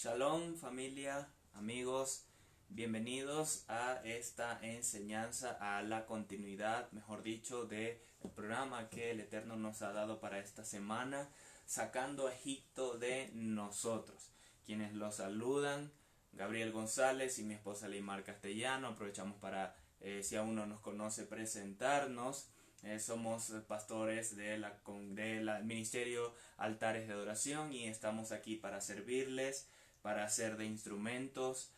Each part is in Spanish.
Shalom familia, amigos, bienvenidos a esta enseñanza, a la continuidad, mejor dicho, del programa que el Eterno nos ha dado para esta semana, sacando a Egipto de nosotros. Quienes los saludan, Gabriel González y mi esposa Leymar Castellano. Aprovechamos para, si aún no nos conoce, presentarnos. Somos pastores del Ministerio Altares de Adoración y estamos aquí para servirles, para ser de instrumentos,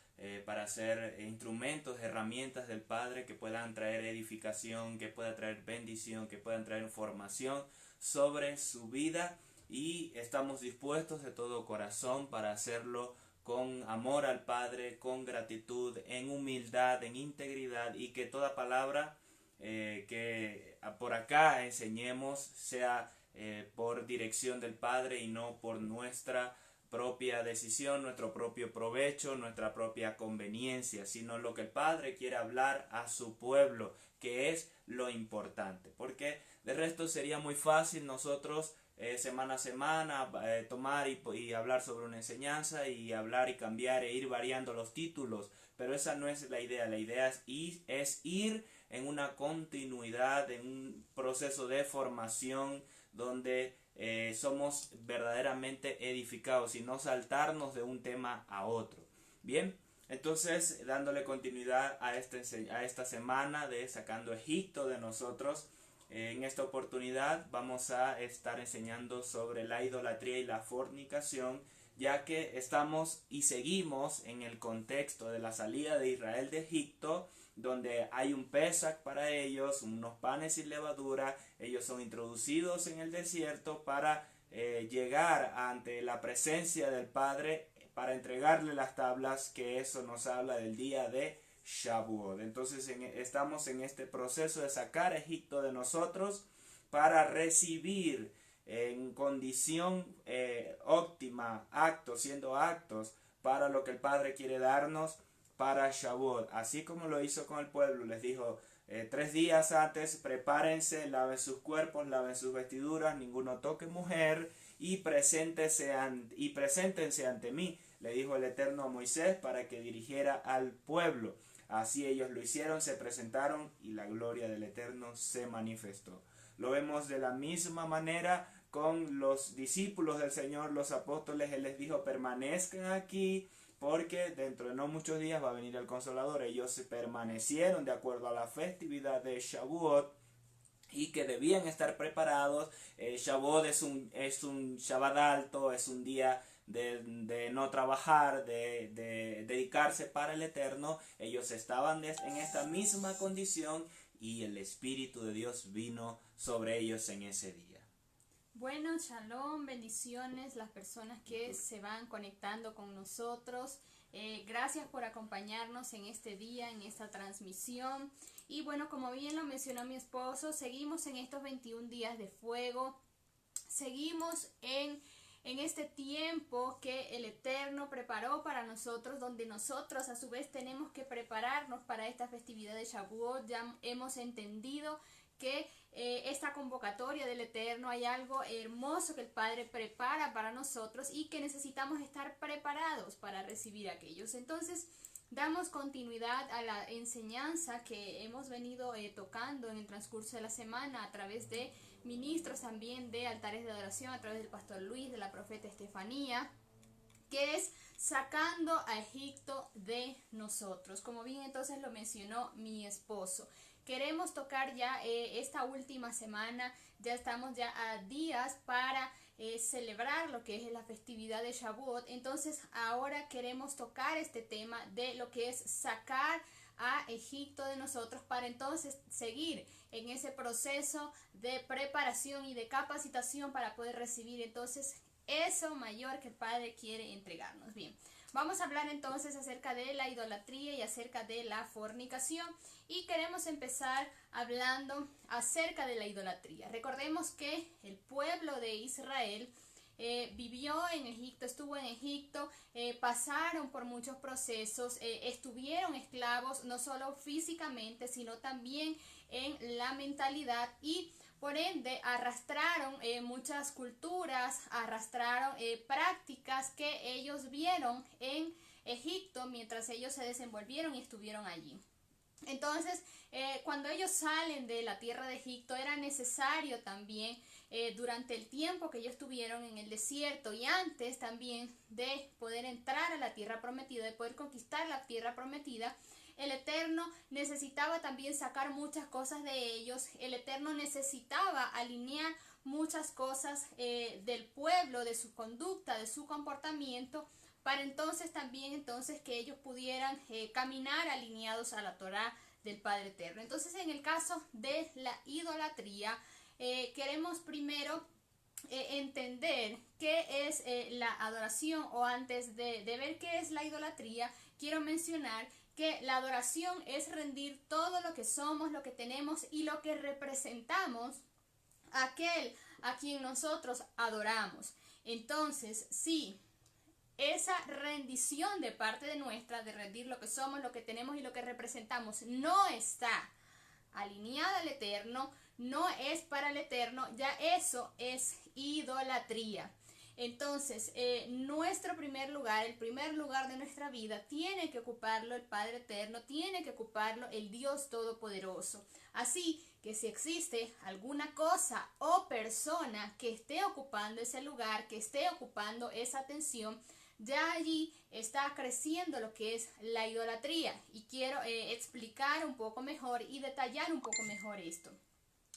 para ser instrumentos, herramientas del Padre que puedan traer edificación, que puedan traer bendición, que puedan traer formación sobre su vida, y estamos dispuestos de todo corazón para hacerlo con amor al Padre, con gratitud, en humildad, en integridad, y que toda palabra que por acá enseñemos sea por dirección del Padre y no por nuestra propia decisión, nuestro propio provecho, nuestra propia conveniencia, sino lo que el Padre quiere hablar a su pueblo, que es lo importante. Porque de resto sería muy fácil nosotros semana a semana tomar y hablar sobre una enseñanza y hablar y cambiar e ir variando los títulos, pero esa no es la idea. La idea es ir en una continuidad, en un proceso de formación donde somos verdaderamente edificados y no saltarnos de un tema a otro. Bien, entonces dándole continuidad a esta semana de sacando Egipto de nosotros, en esta oportunidad vamos a estar enseñando sobre la idolatría y la fornicación, ya que estamos y seguimos en el contexto de la salida de Israel de Egipto, donde hay un Pesach para ellos, unos panes sin levadura. Ellos son introducidos en el desierto para llegar ante la presencia del Padre, para entregarle las tablas, que eso nos habla del día de Shavuot. Entonces estamos en este proceso de sacar a Egipto de nosotros para recibir en condición óptima, siendo actos para lo que el Padre quiere darnos para Shavuot. Así como lo hizo con el pueblo, les dijo 3 días antes: prepárense, laven sus cuerpos, laven sus vestiduras, ninguno toque mujer, y preséntense ante mí, le dijo el Eterno a Moisés para que dirigiera al pueblo. Así ellos lo hicieron, se presentaron y la gloria del Eterno se manifestó. Lo vemos de la misma manera con los discípulos del Señor, los apóstoles. Él les dijo: permanezcan aquí, porque dentro de no muchos días va a venir el Consolador. Ellos se permanecieron de acuerdo a la festividad de Shavuot y que debían estar preparados. Shavuot es un Shabbat alto, es un día de no trabajar, de dedicarse para el Eterno. Ellos estaban en esta misma condición y el Espíritu de Dios vino sobre ellos en ese día. Bueno, shalom, bendiciones, las personas que se van conectando con nosotros. Gracias por acompañarnos en este día, en esta transmisión. Y bueno, como bien lo mencionó mi esposo, seguimos en estos 21 días de fuego. Seguimos en este tiempo que el Eterno preparó para nosotros, donde nosotros a su vez tenemos que prepararnos para esta festividad de Shavuot. Ya hemos entendido que esta convocatoria del Eterno, hay algo hermoso que el Padre prepara para nosotros y que necesitamos estar preparados para recibir aquellos. Entonces, damos continuidad a la enseñanza que hemos venido tocando en el transcurso de la semana a través de ministros también de altares de adoración, a través del pastor Luis, de la profeta Estefanía, que es sacando a Egipto de nosotros, como bien entonces lo mencionó mi esposo. Queremos tocar ya esta última semana, ya estamos ya a días para celebrar lo que es la festividad de Shavuot. Entonces ahora queremos tocar este tema de lo que es sacar a Egipto de nosotros, para entonces seguir en ese proceso de preparación y de capacitación para poder recibir entonces eso mayor que el Padre quiere entregarnos. Bien, vamos a hablar entonces acerca de la idolatría y acerca de la fornicación, y queremos empezar hablando acerca de la idolatría. Recordemos que el pueblo de Israel vivió en Egipto, estuvo en Egipto, pasaron por muchos procesos, estuvieron esclavos no solo físicamente, sino también en la mentalidad, y por ende arrastraron muchas culturas, arrastraron prácticas que ellos vieron en Egipto mientras ellos se desenvolvieron y estuvieron allí. Entonces, cuando ellos salen de la tierra de Egipto, era necesario también, durante el tiempo que ellos estuvieron en el desierto y antes también de poder entrar a la tierra prometida, de poder conquistar la tierra prometida, el Eterno necesitaba también sacar muchas cosas de ellos. El Eterno necesitaba alinear muchas cosas del pueblo, de su conducta, de su comportamiento, para entonces también que ellos pudieran caminar alineados a la Torá del Padre Eterno. Entonces, en el caso de la idolatría, queremos primero entender qué es la adoración, o antes de ver qué es la idolatría, quiero mencionar que la adoración es rendir todo lo que somos, lo que tenemos y lo que representamos a aquel a quien nosotros adoramos. Entonces, sí, esa rendición de parte de nuestra, de rendir lo que somos, lo que tenemos y lo que representamos, no está alineada al Eterno, no es para el Eterno, ya eso es idolatría. Entonces, nuestro primer lugar, el primer lugar de nuestra vida, tiene que ocuparlo el Padre Eterno, tiene que ocuparlo el Dios Todopoderoso. Así que si existe alguna cosa o persona que esté ocupando ese lugar, que esté ocupando esa atención, ya allí está creciendo lo que es la idolatría. Y quiero explicar un poco mejor y detallar un poco mejor esto.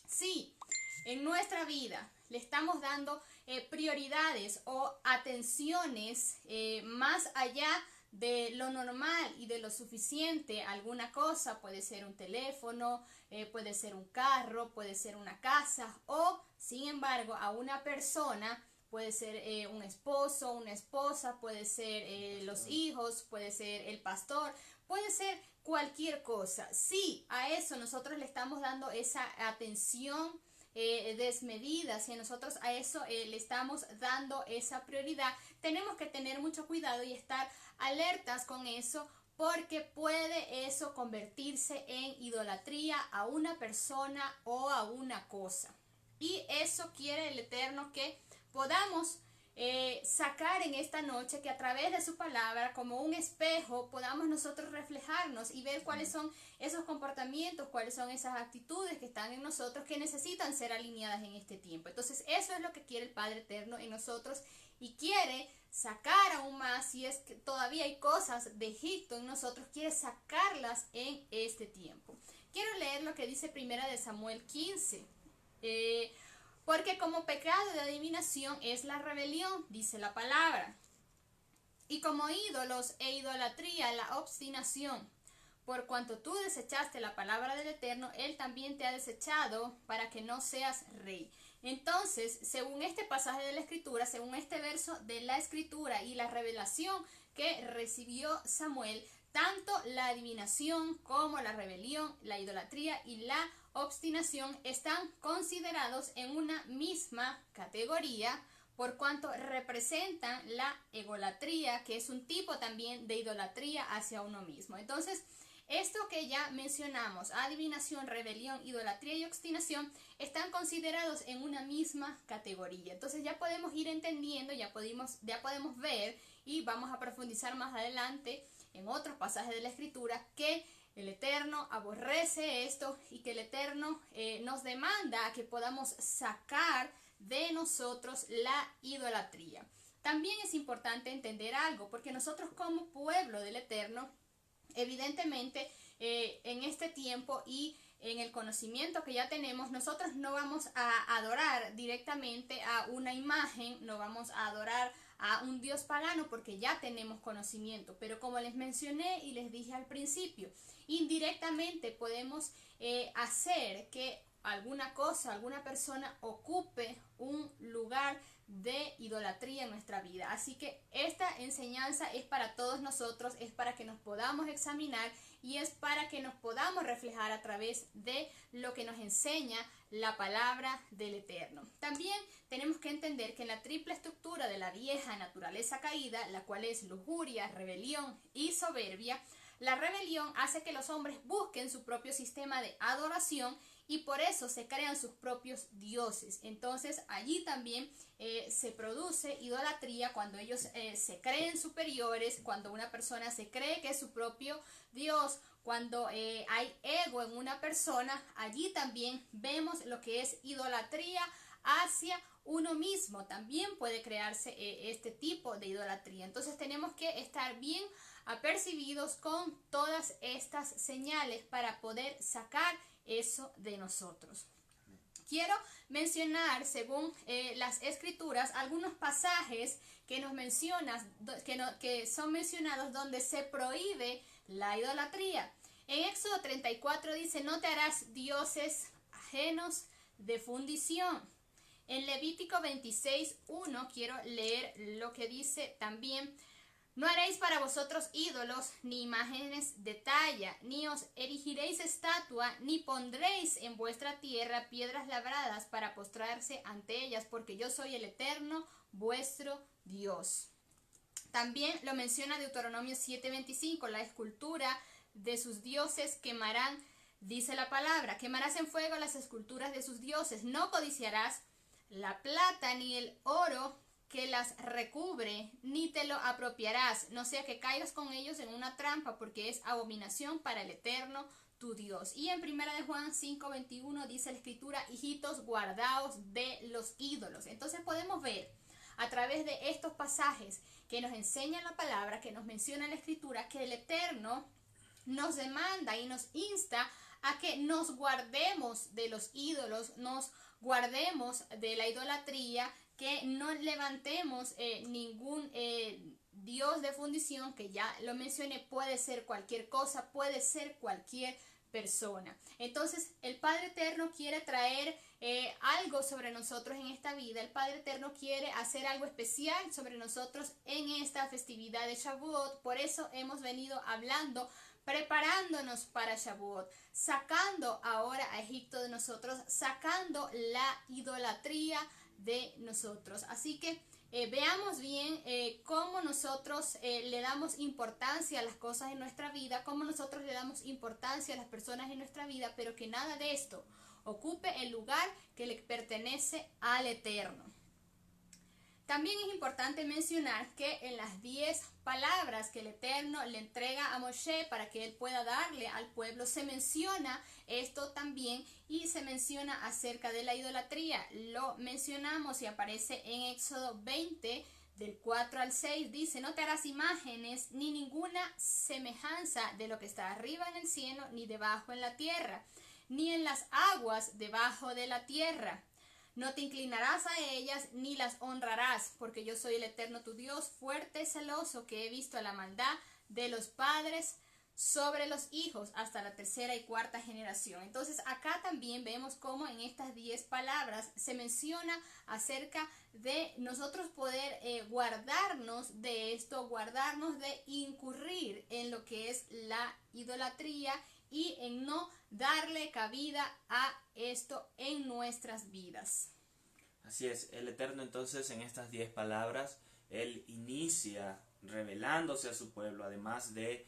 Sí, en nuestra vida le estamos dando prioridades o atenciones más allá de lo normal y de lo suficiente. Alguna cosa puede ser un teléfono, puede ser un carro, puede ser una casa, o sin embargo a una persona puede ser un esposo, una esposa, puede ser los hijos, puede ser el pastor, puede ser cualquier cosa. Sí, a eso nosotros le estamos dando esa atención desmedida, si nosotros a eso le estamos dando esa prioridad, tenemos que tener mucho cuidado y estar alertas con eso, porque puede eso convertirse en idolatría a una persona o a una cosa. Y eso quiere el Eterno que podamos sacar en esta noche, que a través de su palabra, como un espejo, podamos nosotros reflejarnos y ver cuáles son esos comportamientos, cuáles son esas actitudes que están en nosotros, que necesitan ser alineadas en este tiempo. Entonces, eso es lo que quiere el Padre Eterno en nosotros, y quiere sacar aún más, si es que todavía hay cosas de Egipto en nosotros, quiere sacarlas en este tiempo. Quiero leer lo que dice Primera de Samuel 15. Porque como pecado de adivinación es la rebelión, dice la palabra, y como ídolos e idolatría la obstinación. Por cuanto tú desechaste la palabra del Eterno, Él también te ha desechado para que no seas rey. Entonces, según este pasaje de la Escritura, según este verso de la Escritura y la revelación que recibió Samuel, tanto la adivinación como la rebelión, la idolatría y la obstinación están considerados en una misma categoría, por cuanto representan la egolatría, que es un tipo también de idolatría hacia uno mismo. Entonces, esto que ya mencionamos, adivinación, rebelión, idolatría y obstinación, están considerados en una misma categoría. Entonces ya podemos ir entendiendo, ya podemos ver, y vamos a profundizar más adelante en otros pasajes de la Escritura, que el Eterno aborrece esto y que el Eterno nos demanda que podamos sacar de nosotros la idolatría. También es importante entender algo, porque nosotros como pueblo del Eterno, evidentemente en este tiempo y en el conocimiento que ya tenemos, nosotros no vamos a adorar directamente a una imagen, no vamos a adorar a un dios pagano, porque ya tenemos conocimiento. Pero como les mencioné y les dije al principio, indirectamente podemos hacer que alguna cosa, alguna persona ocupe un lugar de idolatría en nuestra vida. Así que esta enseñanza es para todos nosotros, es para que nos podamos examinar y es para que nos podamos reflejar a través de lo que nos enseña la palabra del Eterno. También tenemos que entender que en la triple estructura de la vieja naturaleza caída, la cual es lujuria, rebelión y soberbia, la rebelión hace que los hombres busquen su propio sistema de adoración y por eso se crean sus propios dioses. Entonces allí también se produce idolatría cuando ellos se creen superiores, cuando una persona se cree que es su propio Dios, cuando hay ego en una persona. Allí también vemos lo que es idolatría hacia uno mismo. También puede crearse este tipo de idolatría. Entonces tenemos que estar bien apercibidos con todas estas señales para poder sacar eso de nosotros. Quiero mencionar, según las escrituras, algunos pasajes que nos que son mencionados donde se prohíbe la idolatría. En Éxodo 34 dice: no te harás dioses ajenos de fundición. En Levítico 26:1 quiero leer lo que dice también: no haréis para vosotros ídolos, ni imágenes de talla, ni os erigiréis estatua, ni pondréis en vuestra tierra piedras labradas para postrarse ante ellas, porque yo soy el Eterno, vuestro Dios. También lo menciona Deuteronomio 7:25, la escultura de sus dioses quemarán, dice la palabra, quemarás en fuego las esculturas de sus dioses, no codiciarás la plata ni el oro que las recubre, ni te lo apropiarás, no sea que caigas con ellos en una trampa, porque es abominación para el Eterno tu Dios. Y en 1 de Juan 5:21 dice la escritura: hijitos, guardaos de los ídolos. Entonces podemos ver a través de estos pasajes que nos enseñan la palabra, que nos menciona la escritura, que el Eterno nos demanda y nos insta a que nos guardemos de los ídolos, nos guardemos de la idolatría, que no levantemos ningún Dios de fundición, que ya lo mencioné, puede ser cualquier cosa, puede ser cualquier persona. Entonces el Padre Eterno quiere traer algo sobre nosotros en esta vida. El Padre Eterno quiere hacer algo especial sobre nosotros en esta festividad de Shavuot. Por eso hemos venido hablando, preparándonos para Shavuot, sacando ahora a Egipto de nosotros, sacando la idolatría de nosotros. Así que veamos bien cómo nosotros le damos importancia a las cosas en nuestra vida, cómo nosotros le damos importancia a las personas en nuestra vida, pero que nada de esto ocupe el lugar que le pertenece al Eterno. También es importante mencionar que en las 10 palabras que el Eterno le entrega a Moshe para que él pueda darle al pueblo, se menciona esto también, y se menciona acerca de la idolatría. Lo mencionamos y aparece en Éxodo 20, del 4 al 6, dice: no te harás imágenes ni ninguna semejanza de lo que está arriba en el cielo, ni debajo en la tierra, ni en las aguas debajo de la tierra. No te inclinarás a ellas ni las honrarás, porque yo soy el Eterno tu Dios, fuerte y celoso, que he visto la maldad de los padres sobre los hijos hasta la 3ª y 4ª generación. Entonces acá también vemos cómo en estas 10 palabras se menciona acerca de nosotros poder guardarnos de esto, guardarnos de incurrir en lo que es la idolatría y en no darle cabida a esto en nuestras vidas. Así es, el Eterno entonces en estas 10 palabras, Él inicia revelándose a su pueblo, además de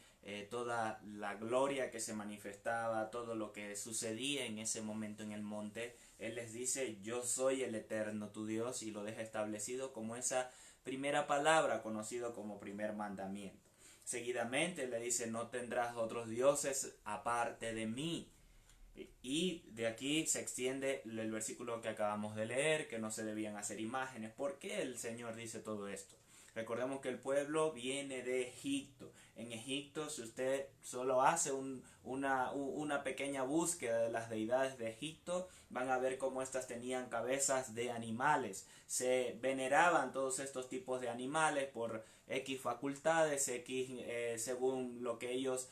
toda la gloria que se manifestaba, todo lo que sucedía en ese momento en el monte. Él les dice: yo soy el Eterno tu Dios, y lo deja establecido como esa primera palabra, conocido como primer mandamiento. Seguidamente le dice: no tendrás otros dioses aparte de mí. Y de aquí se extiende el versículo que acabamos de leer, que no se debían hacer imágenes. ¿Por qué el Señor dice todo esto? Recordemos que el pueblo viene de Egipto. En Egipto, si usted solo hace una pequeña búsqueda de las deidades de Egipto, van a ver cómo éstas tenían cabezas de animales. Se veneraban todos estos tipos de animales por X facultades, según lo que ellos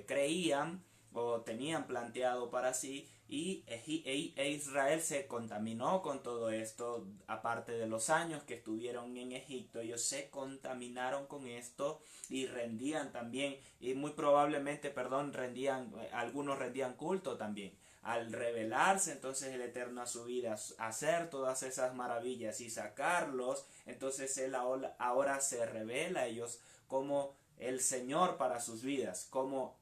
creían o tenían planteado para sí, y Israel se contaminó con todo esto. Aparte de los años que estuvieron en Egipto, ellos se contaminaron con esto y rendían también, y muy probablemente, algunos rendían culto también. Al revelarse entonces el Eterno a su vida, hacer todas esas maravillas y sacarlos, entonces Él ahora se revela a ellos como el Señor para sus vidas, como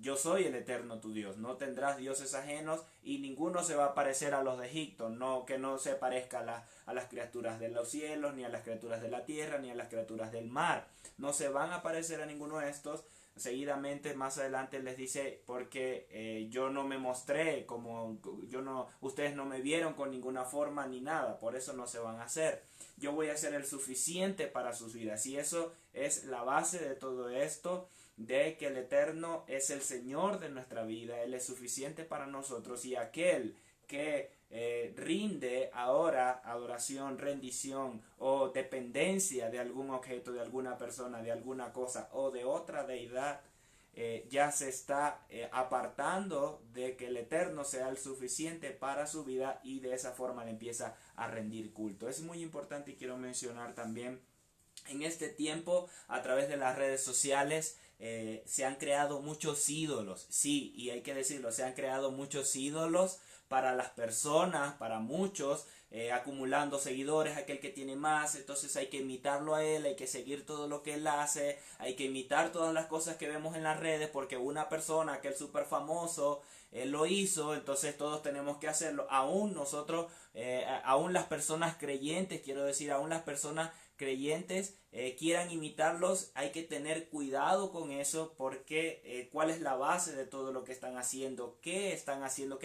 yo soy el eterno tu Dios, no tendrás dioses ajenos y ninguno se va a parecer a los de Egipto, no, que no se parezca a las criaturas de los cielos, ni a las criaturas de la tierra, ni a las criaturas del mar. No se van a parecer a ninguno de estos. Seguidamente más adelante les dice, porque yo no me mostré como ustedes no me vieron con ninguna forma ni nada, por eso no se van a hacer. Yo voy a ser el suficiente para sus vidas, y eso es la base de todo esto, de que el Eterno es el Señor de nuestra vida. Él es suficiente para nosotros, y aquel que rinde ahora adoración, rendición o dependencia de algún objeto, de alguna persona, de alguna cosa o de otra deidad, ya se está apartando de que el Eterno sea el suficiente para su vida, y de esa forma le empieza a rendir culto. Es muy importante, y quiero mencionar también, en este tiempo a través de las redes sociales se han creado muchos ídolos, sí, y hay que decirlo, se han creado muchos ídolos para las personas, para muchos, acumulando seguidores, aquel que tiene más, entonces hay que imitarlo a él, hay que seguir todo lo que él hace, hay que imitar todas las cosas que vemos en las redes, porque una persona, aquel súper famoso, él lo hizo, entonces todos tenemos que hacerlo. Aún nosotros, aún las personas creyentes, quiero decir, aún las personas creyentes quieran imitarlos, hay que tener cuidado con eso, porque cuál es la base de todo lo que están haciendo, qué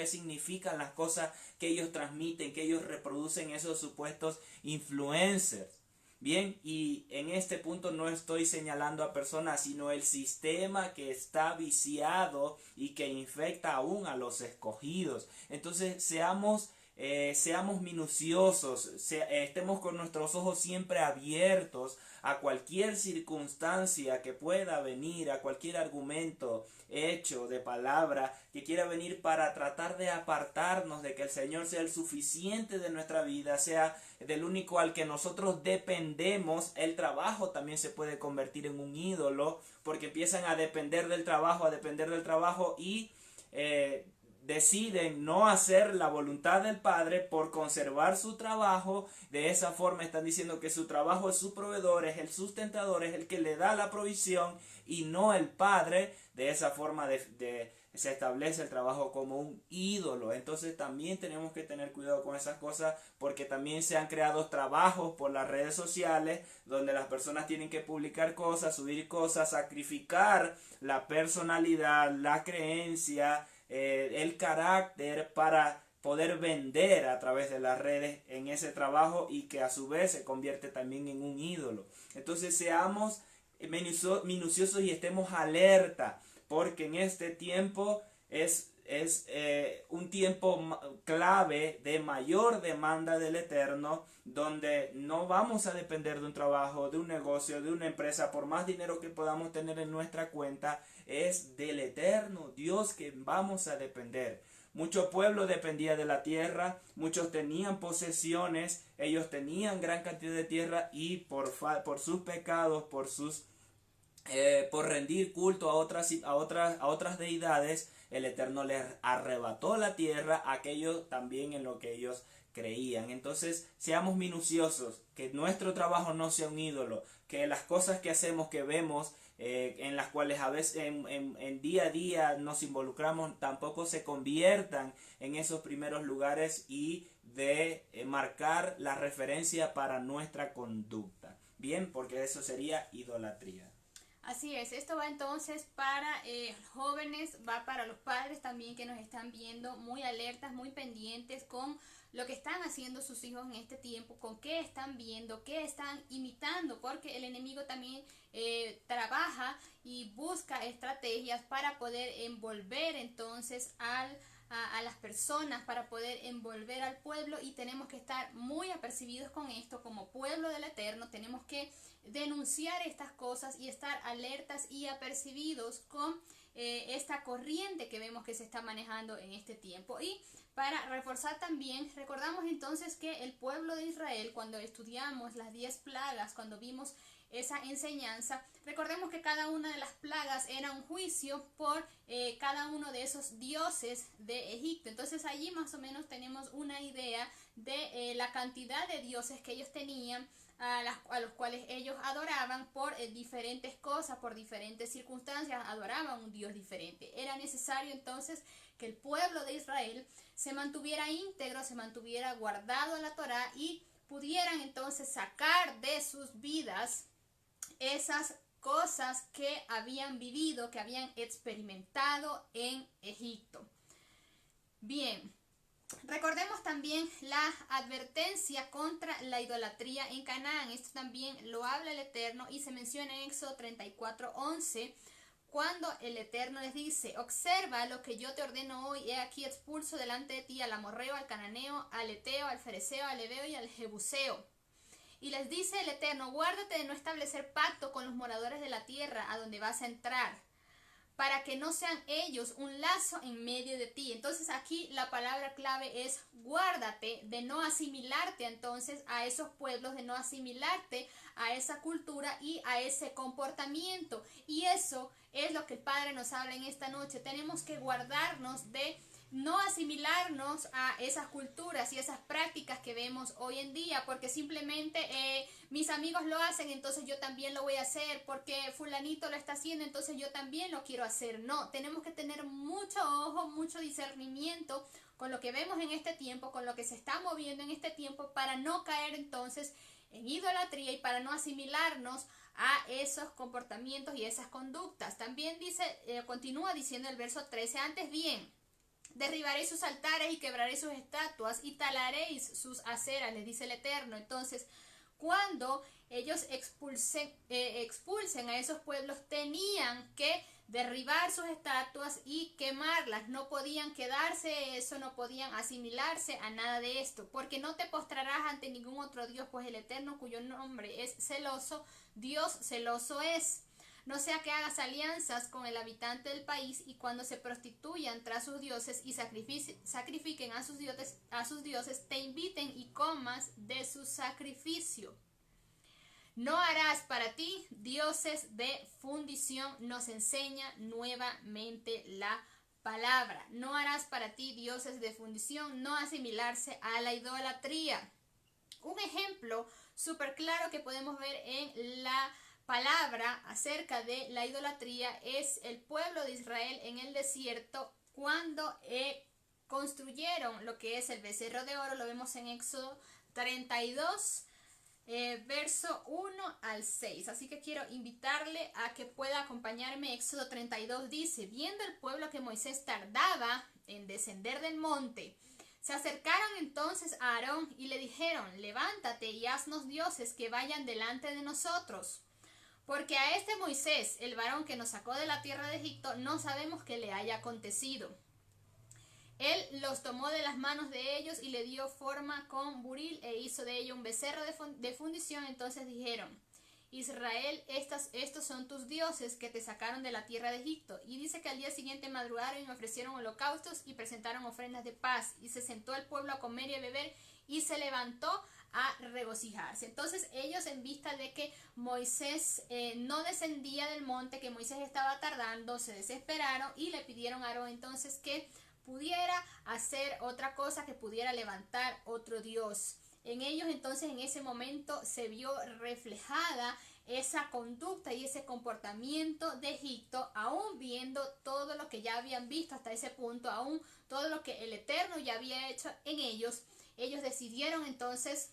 significan las cosas que ellos transmiten, que ellos reproducen, esos supuestos influencers. Bien, y en este punto no estoy señalando a personas, sino el sistema que está viciado y que infecta aún a los escogidos. Entonces seamos minuciosos, estemos con nuestros ojos siempre abiertos a cualquier circunstancia que pueda venir, a cualquier argumento hecho de palabra que quiera venir para tratar de apartarnos de que el Señor sea el suficiente de nuestra vida, sea del único al que nosotros dependemos. El trabajo también se puede convertir en un ídolo, porque empiezan a depender del trabajo y deciden no hacer la voluntad del Padre por conservar su trabajo. De esa forma están diciendo que su trabajo es su proveedor, es el sustentador, es el que le da la provisión, y no el Padre. De esa forma se establece el trabajo como un ídolo. Entonces también tenemos que tener cuidado con esas cosas, porque también se han creado trabajos por las redes sociales donde las personas tienen que publicar cosas, subir cosas, sacrificar la personalidad, la creencia, el carácter, para poder vender a través de las redes en ese trabajo, y que a su vez se convierte también en un ídolo. Entonces seamos minuciosos y estemos alerta, porque en este tiempo es un tiempo clave de mayor demanda del Eterno, donde no vamos a depender de un trabajo, de un negocio, de una empresa. Por más dinero que podamos tener en nuestra cuenta, es del Eterno Dios que vamos a depender. Mucho pueblo dependía de la tierra, muchos tenían posesiones, ellos tenían gran cantidad de tierra, y por sus pecados, por rendir culto a otras deidades, el Eterno les arrebató la tierra, aquello también en lo que ellos creían. Entonces seamos minuciosos, que nuestro trabajo no sea un ídolo, que las cosas que hacemos, que vemos, en las cuales a veces en día a día nos involucramos, tampoco se conviertan en esos primeros lugares y de marcar la referencia para nuestra conducta. Bien, porque eso sería idolatría. Así es, esto va entonces para jóvenes, va para los padres también que nos están viendo, muy alertas, muy pendientes con lo que están haciendo sus hijos en este tiempo, con qué están viendo, qué están imitando, porque el enemigo también trabaja y busca estrategias para poder envolver entonces a las personas, para poder envolver al pueblo, y tenemos que estar muy apercibidos con esto como pueblo del Eterno. Tenemos que denunciar estas cosas y estar alertas y apercibidos con esta corriente que vemos que se está manejando en este tiempo. Y para reforzar también, recordamos entonces que el pueblo de Israel, cuando estudiamos las 10 plagas, cuando vimos esa enseñanza, recordemos que cada una de las plagas era un juicio por cada uno de esos dioses de Egipto. Entonces allí más o menos tenemos una idea de la cantidad de dioses que ellos tenían, a los cuales ellos adoraban por diferentes cosas, por diferentes circunstancias, adoraban un Dios diferente. Era necesario entonces que el pueblo de Israel se mantuviera íntegro, se mantuviera guardado en la Torá y pudieran entonces sacar de sus vidas esas cosas que habían vivido, que habían experimentado en Egipto. Bien, recordemos también la advertencia contra la idolatría en Canaán. Esto también lo habla el Eterno y se menciona en Éxodo 34:11, cuando el Eterno les dice: observa lo que yo te ordeno hoy, he aquí expulso delante de ti al amorreo, al cananeo, al eteo, al fereceo, al heveo y al jebuseo. Y les dice el Eterno: guárdate de no establecer pacto con los moradores de la tierra a donde vas a entrar, para que no sean ellos un lazo en medio de ti. Entonces aquí la palabra clave es guárdate de no asimilarte entonces a esos pueblos, de no asimilarte a esa cultura y a ese comportamiento. Y eso es lo que el Padre nos habla en esta noche. Tenemos que guardarnos de no asimilarnos a esas culturas y esas prácticas que vemos hoy en día, porque simplemente mis amigos lo hacen, entonces yo también lo voy a hacer, porque fulanito lo está haciendo, entonces yo también lo quiero hacer. No, tenemos que tener mucho ojo, mucho discernimiento con lo que vemos en este tiempo, con lo que se está moviendo en este tiempo, para no caer entonces en idolatría y para no asimilarnos a esos comportamientos y esas conductas. También dice, continúa diciendo el verso 13, antes bien, derribaréis sus altares y quebraréis sus estatuas y talaréis sus aceras, les dice el Eterno. Entonces, cuando ellos expulsen a esos pueblos, tenían que derribar sus estatuas y quemarlas. No podían quedarse eso, no podían asimilarse a nada de esto, porque no te postrarás ante ningún otro Dios, pues el Eterno, cuyo nombre es celoso, Dios celoso es. No sea que hagas alianzas con el habitante del país y cuando se prostituyan tras sus dioses y sacrifiquen a sus dioses, te inviten y comas de su sacrificio. No harás para ti dioses de fundición, nos enseña nuevamente la palabra. No harás para ti dioses de fundición, no asimilarse a la idolatría. Un ejemplo súper claro que podemos ver en la palabra acerca de la idolatría es el pueblo de Israel en el desierto cuando construyeron lo que es el becerro de oro. Lo vemos en Éxodo 32, verso 1 al 6. Así que quiero invitarle a que pueda acompañarme. Éxodo 32 dice: viendo el pueblo que Moisés tardaba en descender del monte, se acercaron entonces a Aarón y le dijeron: levántate y haznos dioses que vayan delante de nosotros. Porque a este Moisés, el varón que nos sacó de la tierra de Egipto, no sabemos qué le haya acontecido. Él los tomó de las manos de ellos y le dio forma con buril e hizo de ello un becerro de fundición. Entonces dijeron: Israel, estos son tus dioses que te sacaron de la tierra de Egipto. Y dice que al día siguiente madrugaron y ofrecieron holocaustos y presentaron ofrendas de paz. Y se sentó el pueblo a comer y a beber y se levantó a regocijarse. Entonces ellos, en vista de que Moisés no descendía del monte, que Moisés estaba tardando, se desesperaron y le pidieron a Aarón entonces que pudiera hacer otra cosa, que pudiera levantar otro Dios. En ellos entonces en ese momento se vio reflejada esa conducta y ese comportamiento de Egipto, aún viendo todo lo que ya habían visto hasta ese punto, aún todo lo que el Eterno ya había hecho en ellos. Ellos decidieron entonces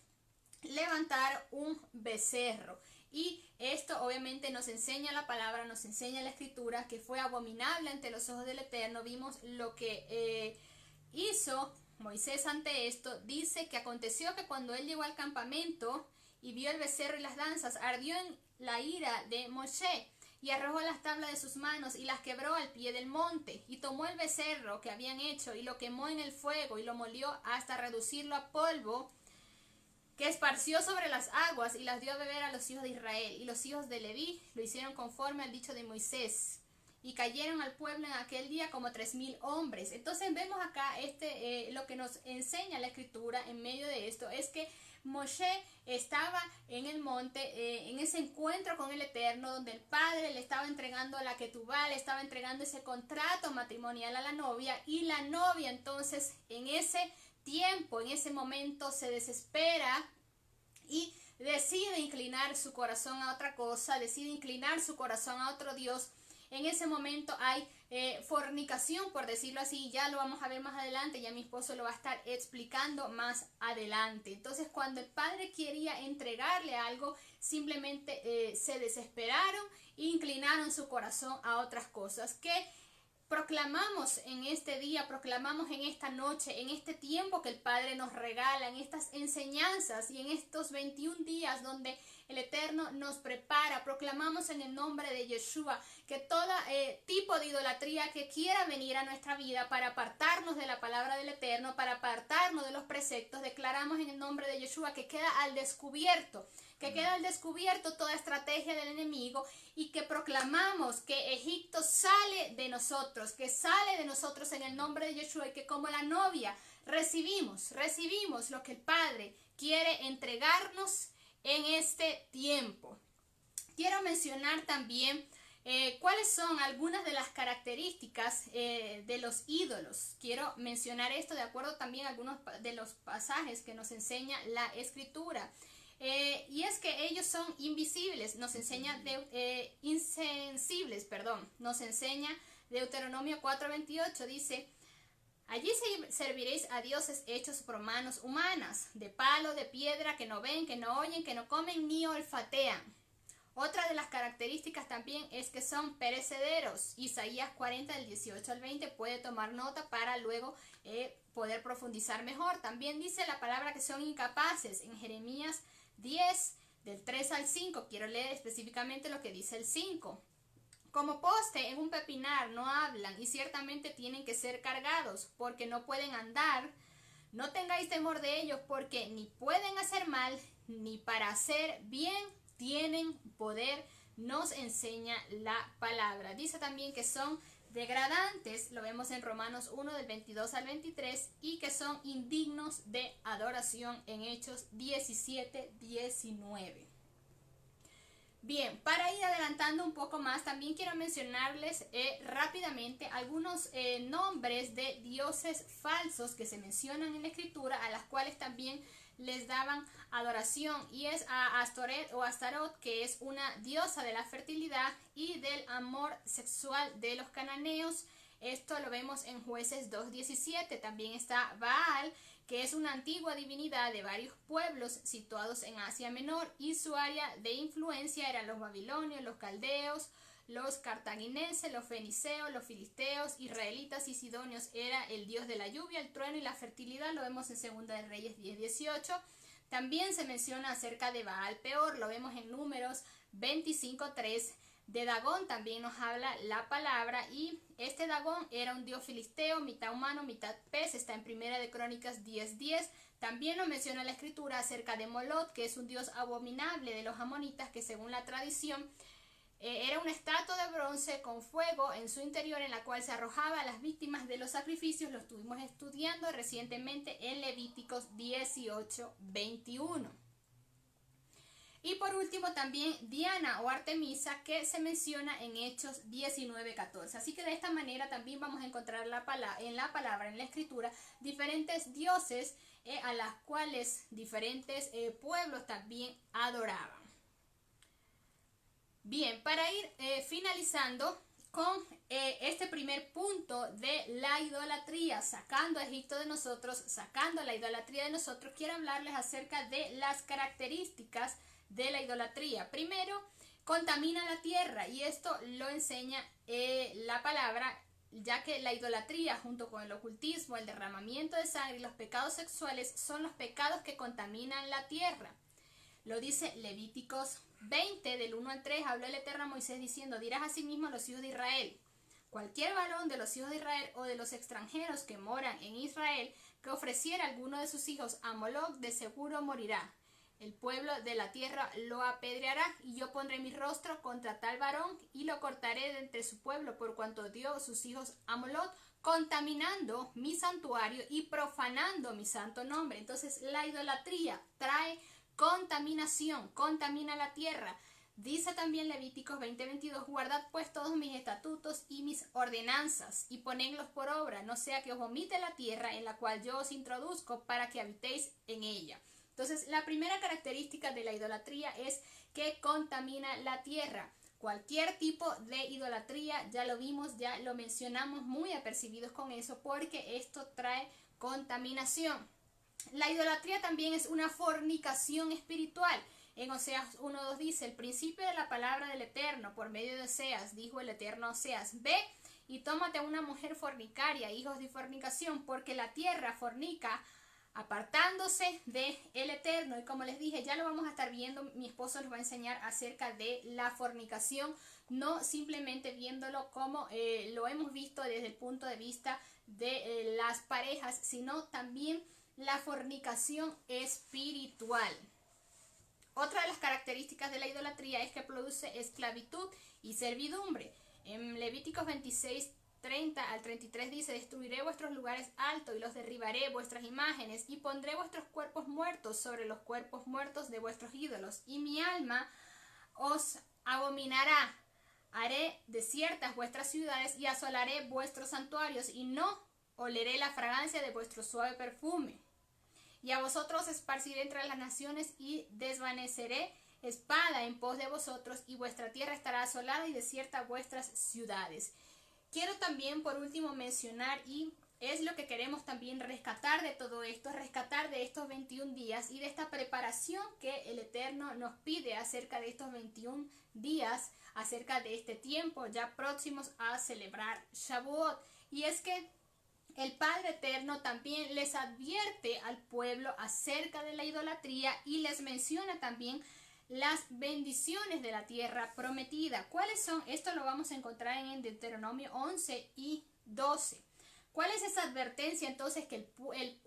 levantar un becerro. Y esto obviamente nos enseña la palabra, nos enseña la escritura, que fue abominable ante los ojos del Eterno. Vimos lo que hizo Moisés ante esto. Dice que aconteció que cuando él llegó al campamento y vio el becerro y las danzas, ardió en la ira de Moshe y arrojó las tablas de sus manos y las quebró al pie del monte, y tomó el becerro que habían hecho y lo quemó en el fuego y lo molió hasta reducirlo a polvo, que esparció sobre las aguas y las dio a beber a los hijos de Israel. Y los hijos de Leví lo hicieron conforme al dicho de Moisés. Y cayeron al pueblo en aquel día como 3,000 hombres. Entonces vemos acá lo que nos enseña la escritura en medio de esto es que Moshe estaba en el monte, en ese encuentro con el Eterno, donde el padre le estaba entregando la ketubá, le estaba entregando ese contrato matrimonial a la novia, y la novia entonces en ese tiempo, en ese momento se desespera y decide inclinar su corazón a otra cosa, decide inclinar su corazón a otro Dios, en ese momento hay fornicación, por decirlo así. Ya lo vamos a ver más adelante, ya mi esposo lo va a estar explicando más adelante. Entonces, cuando el padre quería entregarle algo, simplemente se desesperaron e inclinaron su corazón a otras cosas. Que proclamamos en este día, proclamamos en esta noche, en este tiempo que el Padre nos regala, en estas enseñanzas y en estos 21 días donde el Eterno nos prepara. Proclamamos en el nombre de Yeshua que todo tipo de idolatría que quiera venir a nuestra vida para apartarnos de la palabra del Eterno, para apartarnos de los preceptos, declaramos en el nombre de Yeshua que queda al descubierto. Que queda al descubierto toda estrategia del enemigo, y que proclamamos que Egipto sale de nosotros, que sale de nosotros en el nombre de Yeshua, y que como la novia recibimos lo que el Padre quiere entregarnos en este tiempo. Quiero mencionar también cuáles son algunas de las características de los ídolos. Quiero mencionar esto de acuerdo también a algunos de los pasajes que nos enseña la Escritura. Y es que ellos son invisibles, nos enseña insensibles, nos enseña Deuteronomio 4:28, dice: allí serviréis a dioses hechos por manos humanas, de palo, de piedra, que no ven, que no oyen, que no comen ni olfatean. Otra de las características también es que son perecederos. Isaías 40 del 18 al 20 puede tomar nota para luego poder profundizar mejor. También dice la palabra que son incapaces en Jeremías 10 del 3 al 5. Quiero leer específicamente lo que dice el 5. Como poste en un pepinar no hablan, y ciertamente tienen que ser cargados, porque no pueden andar. No tengáis temor de ellos, porque ni pueden hacer mal, ni para hacer bien tienen poder, nos enseña la palabra. Dice también que son degradantes, lo vemos en Romanos 1 del 22 al 23, y que son indignos de adoración en Hechos 17:19. Bien, para ir adelantando un poco más, también quiero mencionarles rápidamente algunos nombres de dioses falsos que se mencionan en la Escritura, a las cuales también les daban adoración, y es a Astoret o Astarot, que es una diosa de la fertilidad y del amor sexual de los cananeos. Esto lo vemos en Jueces 2:17. También está Baal, que es una antigua divinidad de varios pueblos situados en Asia Menor, y su área de influencia eran los babilonios, los caldeos, los cartagineses, los feniceos, los filisteos, israelitas y sidonios. Era el dios de la lluvia, el trueno y la fertilidad. Lo vemos en Segunda de Reyes 10:18. También se menciona acerca de Baal Peor, lo vemos en Números 25:3. De Dagón también nos habla la palabra, y este Dagón era un dios filisteo, mitad humano, mitad pez. Está en Primera de Crónicas 10:10. También nos menciona la Escritura acerca de Molot, que es un dios abominable de los amonitas, que según la tradición era una estatua de bronce con fuego en su interior, en la cual se arrojaba a las víctimas de los sacrificios. Lo estuvimos estudiando recientemente en Levíticos 18:21. Y por último también Diana o Artemisa, que se menciona en Hechos 19:14. Así que de esta manera también vamos a encontrar en la palabra, en la Escritura, diferentes dioses a las cuales diferentes pueblos también adoraban. Bien, para ir finalizando con este primer punto de la idolatría, sacando a Egipto de nosotros, sacando la idolatría de nosotros, quiero hablarles acerca de las características de la idolatría. Primero, contamina la tierra, y esto lo enseña la palabra, ya que la idolatría, junto con el ocultismo, el derramamiento de sangre y los pecados sexuales, son los pecados que contaminan la tierra. Lo dice Levíticos 20, del 1 al 3, habló el Eterno a Moisés diciendo: dirás asimismo a los hijos de Israel: cualquier varón de los hijos de Israel o de los extranjeros que moran en Israel, que ofreciera alguno de sus hijos a Moloc, de seguro morirá. El pueblo de la tierra lo apedreará, y yo pondré mi rostro contra tal varón, y lo cortaré de entre su pueblo, por cuanto dio sus hijos a Moloc, contaminando mi santuario y profanando mi santo nombre. Entonces la idolatría trae contaminación, contamina la tierra. Dice también Levíticos 20:22: guardad pues todos mis estatutos y mis ordenanzas, y ponedlos por obra, no sea que os vomite la tierra en la cual yo os introduzco, para que habitéis en ella. Entonces, la primera característica de la idolatría es que contamina la tierra. Cualquier tipo de idolatría, ya lo vimos, ya lo mencionamos, muy apercibidos con eso, porque esto trae contaminación. La idolatría también es una fornicación espiritual. En Oseas 1:2 dice: el principio de la palabra del Eterno por medio de Oseas, dijo el Eterno a Oseas: ve y tómate a una mujer fornicaria, hijos de fornicación, porque la tierra fornica, apartándose de el Eterno. Y como les dije, ya lo vamos a estar viendo, mi esposo nos va a enseñar acerca de la fornicación, no simplemente viéndolo como lo hemos visto desde el punto de vista de las parejas, sino también la fornicación espiritual. Otra de las características de la idolatría es que produce esclavitud y servidumbre. En Levíticos 26:30-33 dice: destruiré vuestros lugares altos y los derribaré, vuestras imágenes, y pondré vuestros cuerpos muertos sobre los cuerpos muertos de vuestros ídolos, y mi alma os abominará. Haré desiertas vuestras ciudades y asolaré vuestros santuarios, y no oleré la fragancia de vuestro suave perfume. Y a vosotros esparciré entre las naciones y desvaneceré espada en pos de vosotros, y vuestra tierra estará asolada y desierta vuestras ciudades. Quiero también por último mencionar, y es lo que queremos también rescatar de todo esto, rescatar de estos 21 días y de esta preparación que el Eterno nos pide acerca de estos 21 días, acerca de este tiempo ya próximos a celebrar Shavuot. Y es que el Padre Eterno también les advierte al pueblo acerca de la idolatría y les menciona también las bendiciones de la tierra prometida. ¿Cuáles son? Esto lo vamos a encontrar en Deuteronomio 11:12. ¿Cuál es esa advertencia entonces que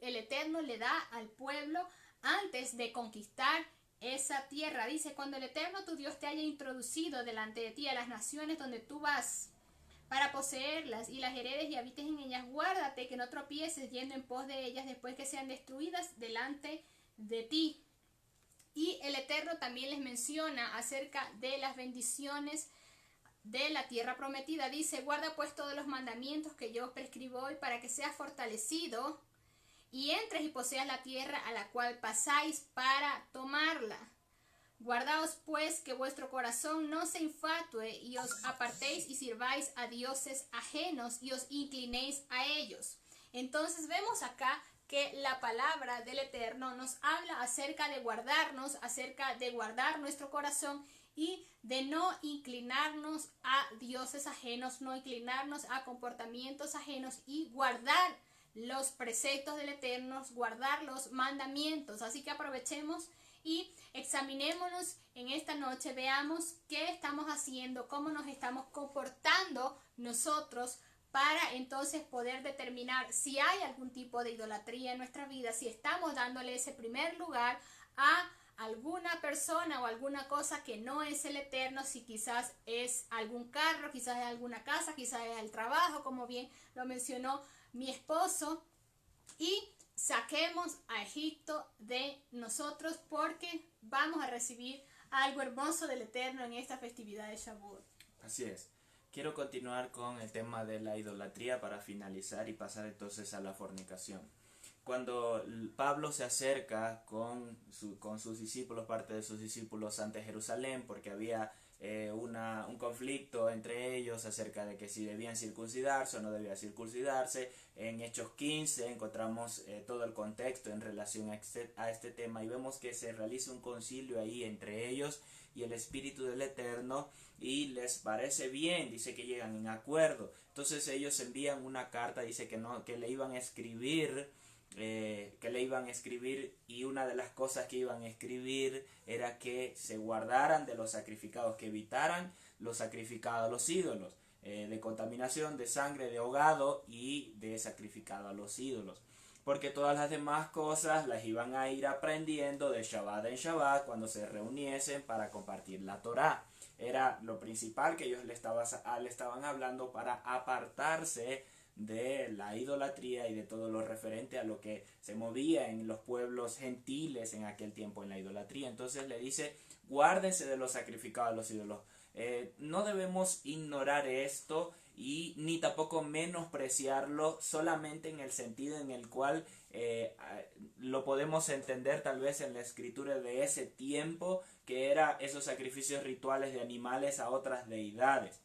el Eterno le da al pueblo antes de conquistar esa tierra? Dice: cuando el Eterno tu Dios te haya introducido delante de ti a las naciones donde tú vas para poseerlas y las heredes y habites en ellas, guárdate que no tropieces yendo en pos de ellas después que sean destruidas delante de ti. Y el Eterno también les menciona acerca de las bendiciones de la tierra prometida. Dice: guarda pues todos los mandamientos que yo os prescribo hoy, para que seas fortalecido y entres y poseas la tierra a la cual pasáis para tomarla. Guardaos pues que vuestro corazón no se infatue y os apartéis y sirváis a dioses ajenos y os inclinéis a ellos. Entonces vemos acá que la palabra del Eterno nos habla acerca de guardarnos, acerca de guardar nuestro corazón y de no inclinarnos a dioses ajenos, no inclinarnos a comportamientos ajenos y guardar los preceptos del Eterno, guardar los mandamientos. Así que aprovechemos y examinémonos en esta noche, veamos qué estamos haciendo, cómo nos estamos comportando nosotros para entonces poder determinar si hay algún tipo de idolatría en nuestra vida, si estamos dándole ese primer lugar a alguna persona o alguna cosa que no es el Eterno, si quizás es algún carro, quizás es alguna casa, quizás es el trabajo, como bien lo mencionó mi esposo, y saquemos a Egipto de nosotros, porque vamos a recibir algo hermoso del Eterno en esta festividad de Shavuot. Así es. Quiero continuar con el tema de la idolatría para finalizar y pasar entonces a la fornicación. Cuando Pablo se acerca con sus discípulos, parte de sus discípulos, ante Jerusalén, porque había un conflicto entre ellos acerca de que si debían circuncidarse o no debían circuncidarse. En Hechos 15 encontramos todo el contexto en relación a este tema, y vemos que se realiza un concilio ahí entre ellos y el Espíritu del Eterno, y les parece bien, dice que llegan en acuerdo. Entonces ellos envían una carta, dice que le iban a escribir, y una de las cosas que iban a escribir era que se guardaran de los sacrificados, que evitaran los sacrificados a los ídolos, de contaminación, de sangre, de ahogado y de sacrificado a los ídolos, porque todas las demás cosas las iban a ir aprendiendo de Shabbat en Shabbat cuando se reuniesen para compartir la Torá. Era lo principal que ellos le estaban hablando para apartarse de la idolatría y de todo lo referente a lo que se movía en los pueblos gentiles en aquel tiempo en la idolatría. Entonces le dice: guárdense de los sacrificados a los ídolos. No debemos ignorar esto y ni tampoco menospreciarlo solamente en el sentido en el cual lo podemos entender tal vez en la escritura de ese tiempo, que era esos sacrificios rituales de animales a otras deidades.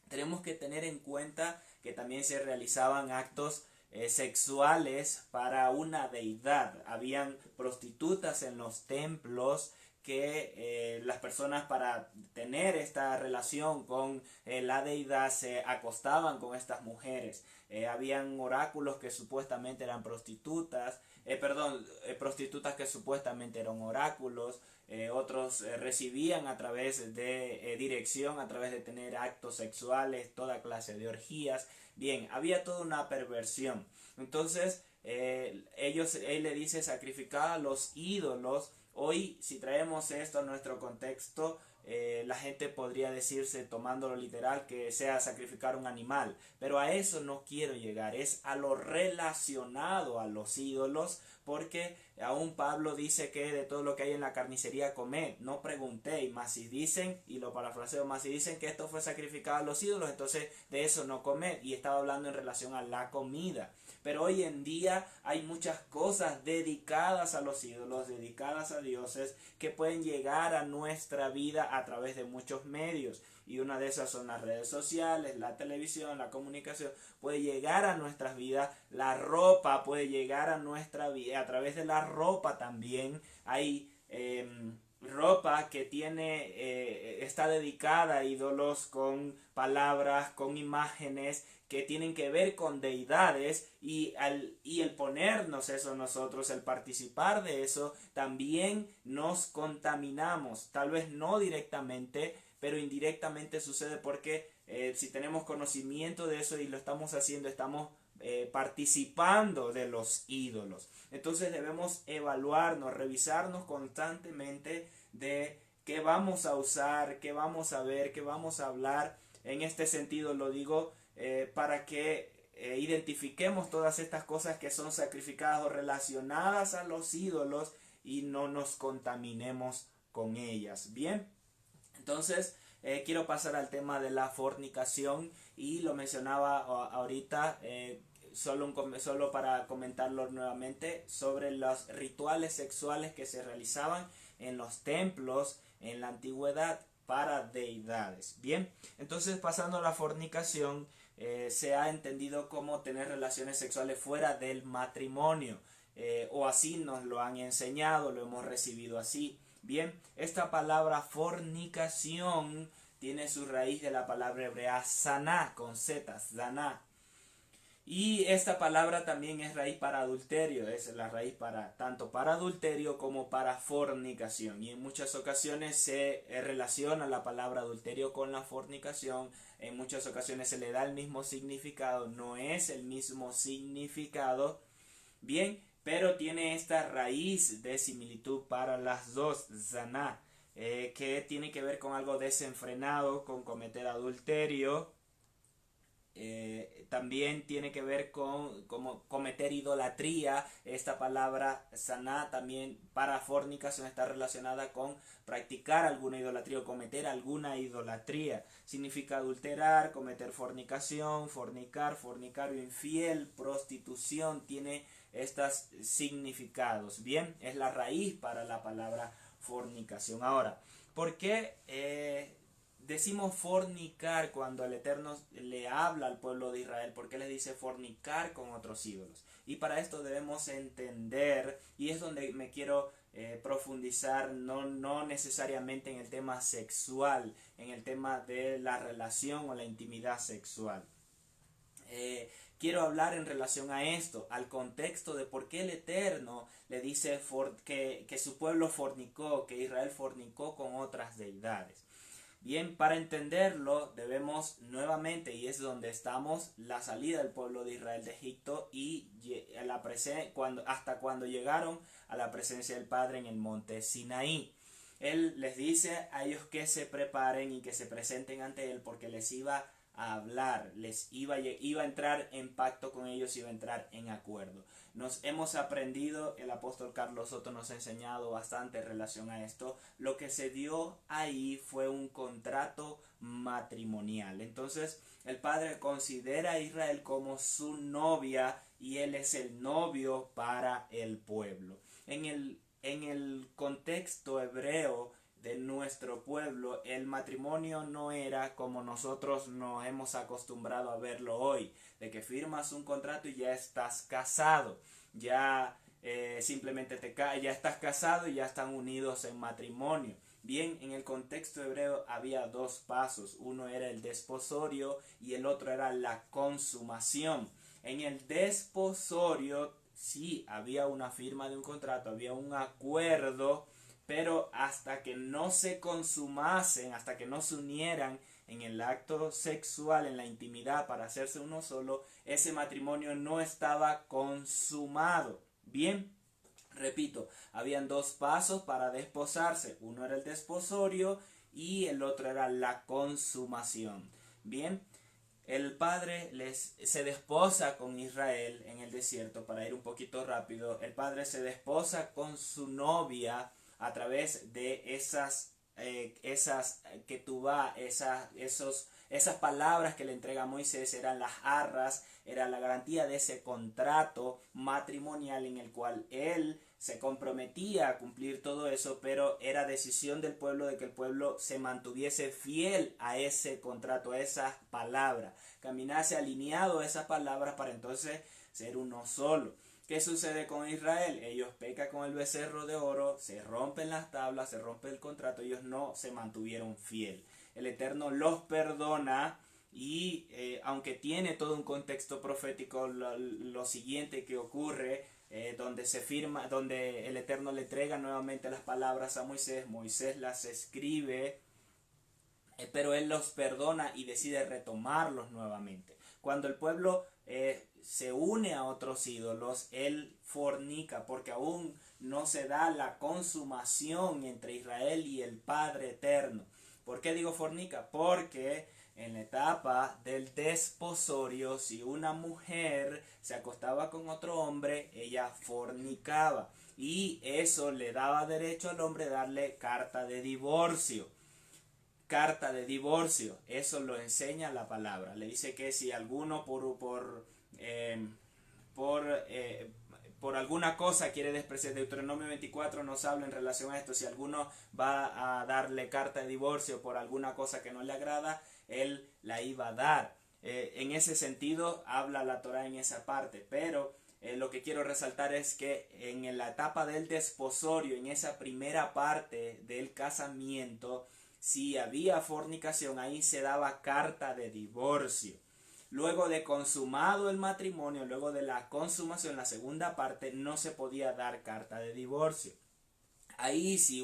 Tenemos que tener en cuenta que también se realizaban actos sexuales para una deidad. Habían prostitutas en los templos que las personas, para tener esta relación con la deidad, se acostaban con estas mujeres. Habían oráculos que supuestamente eran prostitutas, prostitutas que supuestamente eran oráculos. Otros recibían a través de dirección, a través de tener actos sexuales, toda clase de orgías. Bien, había toda una perversión. Entonces, él le dice sacrificar a los ídolos. Hoy, si traemos esto a nuestro contexto, la gente podría decirse, tomándolo literal, que sea sacrificar un animal. Pero a eso no quiero llegar, es a lo relacionado a los ídolos, porque aún Pablo dice que de todo lo que hay en la carnicería comed. No preguntéis, mas si dicen, y lo parafraseo, mas si dicen que esto fue sacrificado a los ídolos, entonces de eso no comed. Y estaba hablando en relación a la comida. Pero hoy en día hay muchas cosas dedicadas a los ídolos, dedicadas a dioses, que pueden llegar a nuestra vida a través de muchos medios. Y una de esas son las redes sociales, la televisión, la comunicación. Puede llegar a nuestras vidas, la ropa puede llegar a nuestra vida. A través de la ropa también hay ropa que está dedicada a ídolos, con palabras, con imágenes que tienen que ver con deidades, y el ponernos eso nosotros, el participar de eso, también nos contaminamos. Tal vez no directamente, pero indirectamente sucede, porque si tenemos conocimiento de eso y lo estamos haciendo, estamos participando de los ídolos. Entonces debemos evaluarnos, revisarnos constantemente de qué vamos a usar, qué vamos a ver, qué vamos a hablar. En este sentido lo digo para que identifiquemos todas estas cosas que son sacrificadas o relacionadas a los ídolos y no nos contaminemos con ellas. Bien, entonces quiero pasar al tema de la fornicación, y lo mencionaba ahorita, solo para comentarlo nuevamente, sobre los rituales sexuales que se realizaban en los templos en la antigüedad para deidades. Bien, entonces pasando a la fornicación, se ha entendido como tener relaciones sexuales fuera del matrimonio, o así nos lo han enseñado, lo hemos recibido así. Bien, esta palabra fornicación tiene su raíz de la palabra hebrea saná, con z, zaná. Y esta palabra también es raíz para adulterio, es la raíz tanto para adulterio como para fornicación. Y en muchas ocasiones se relaciona la palabra adulterio con la fornicación. En muchas ocasiones se le da el mismo significado, no es el mismo significado. Bien, pero tiene esta raíz de similitud para las dos, zaná, que tiene que ver con algo desenfrenado, con cometer adulterio. También tiene que ver con cometer idolatría. Esta palabra saná también para fornicación está relacionada con practicar alguna idolatría o cometer alguna idolatría. Significa adulterar, cometer fornicación, fornicar, fornicario infiel, prostitución. Tiene estos significados. Bien, es la raíz para la palabra fornicación. Ahora, ¿por qué decimos fornicar cuando el Eterno le habla al pueblo de Israel? ¿Por qué les dice fornicar con otros ídolos? Y para esto debemos entender, y es donde me quiero profundizar, no necesariamente en el tema sexual, en el tema de la relación o la intimidad sexual. Quiero hablar en relación a esto, al contexto de por qué el Eterno le dice que su pueblo fornicó, que Israel fornicó con otras deidades. Bien, para entenderlo debemos nuevamente, y es donde estamos, la salida del pueblo de Israel de Egipto y hasta cuando llegaron a la presencia del Padre en el monte Sinaí. Él les dice a ellos que se preparen y que se presenten ante Él, porque les iba a hablar, iba a entrar en pacto con ellos, iba a entrar en acuerdo. Nos hemos aprendido, el apóstol Carlos Soto nos ha enseñado bastante en relación a esto. Lo que se dio ahí fue un contrato matrimonial. Entonces el padre considera a Israel como su novia y él es el novio para el pueblo. En el contexto hebreo de nuestro pueblo, el matrimonio no era como nosotros nos hemos acostumbrado a verlo hoy, de que firmas un contrato y ya estás casado, ya simplemente ya estás casado y ya están unidos en matrimonio. Bien, en el contexto hebreo había dos pasos, uno era el desposorio y el otro era la consumación. En el desposorio sí había una firma de un contrato, había un acuerdo, pero hasta que no se consumasen, hasta que no se unieran en el acto sexual, en la intimidad para hacerse uno solo, ese matrimonio no estaba consumado. Bien, repito, habían dos pasos para desposarse, uno era el desposorio y el otro era la consumación. Bien, el padre se desposa con Israel en el desierto, para ir un poquito rápido, el padre se desposa con su novia a través de esas esas palabras que le entrega Moisés, eran las arras, era la garantía de ese contrato matrimonial en el cual él se comprometía a cumplir todo eso, pero era decisión del pueblo de que el pueblo se mantuviese fiel a ese contrato, a esas palabras, caminase alineado a esas palabras para entonces ser uno solo. ¿Qué sucede con Israel? Ellos pecan con el becerro de oro, se rompen las tablas, se rompe el contrato, ellos no se mantuvieron fiel. El Eterno los perdona y aunque tiene todo un contexto profético, lo siguiente que ocurre, donde se firma, donde el Eterno le entrega nuevamente las palabras a Moisés, Moisés las escribe, pero él los perdona y decide retomarlos nuevamente. Cuando el pueblo se une a otros ídolos, él fornica, porque aún no se da la consumación entre Israel y el Padre Eterno. ¿Por qué digo fornica? Porque en la etapa del desposorio, si una mujer se acostaba con otro hombre, ella fornicaba. Y eso le daba derecho al hombre a darle carta de divorcio. Carta de divorcio, eso lo enseña la palabra. Le dice que si alguno por alguna cosa quiere despreciar, Deuteronomio 24 nos habla en relación a esto. Si alguno va a darle carta de divorcio por alguna cosa que no le agrada, él la iba a dar. En ese sentido habla la Torah en esa parte, pero lo que quiero resaltar es que en la etapa del desposorio, en esa primera parte del casamiento, si había fornicación, ahí se daba carta de divorcio. Luego de consumado el matrimonio, luego de la consumación, la segunda parte, no se podía dar carta de divorcio. Ahí si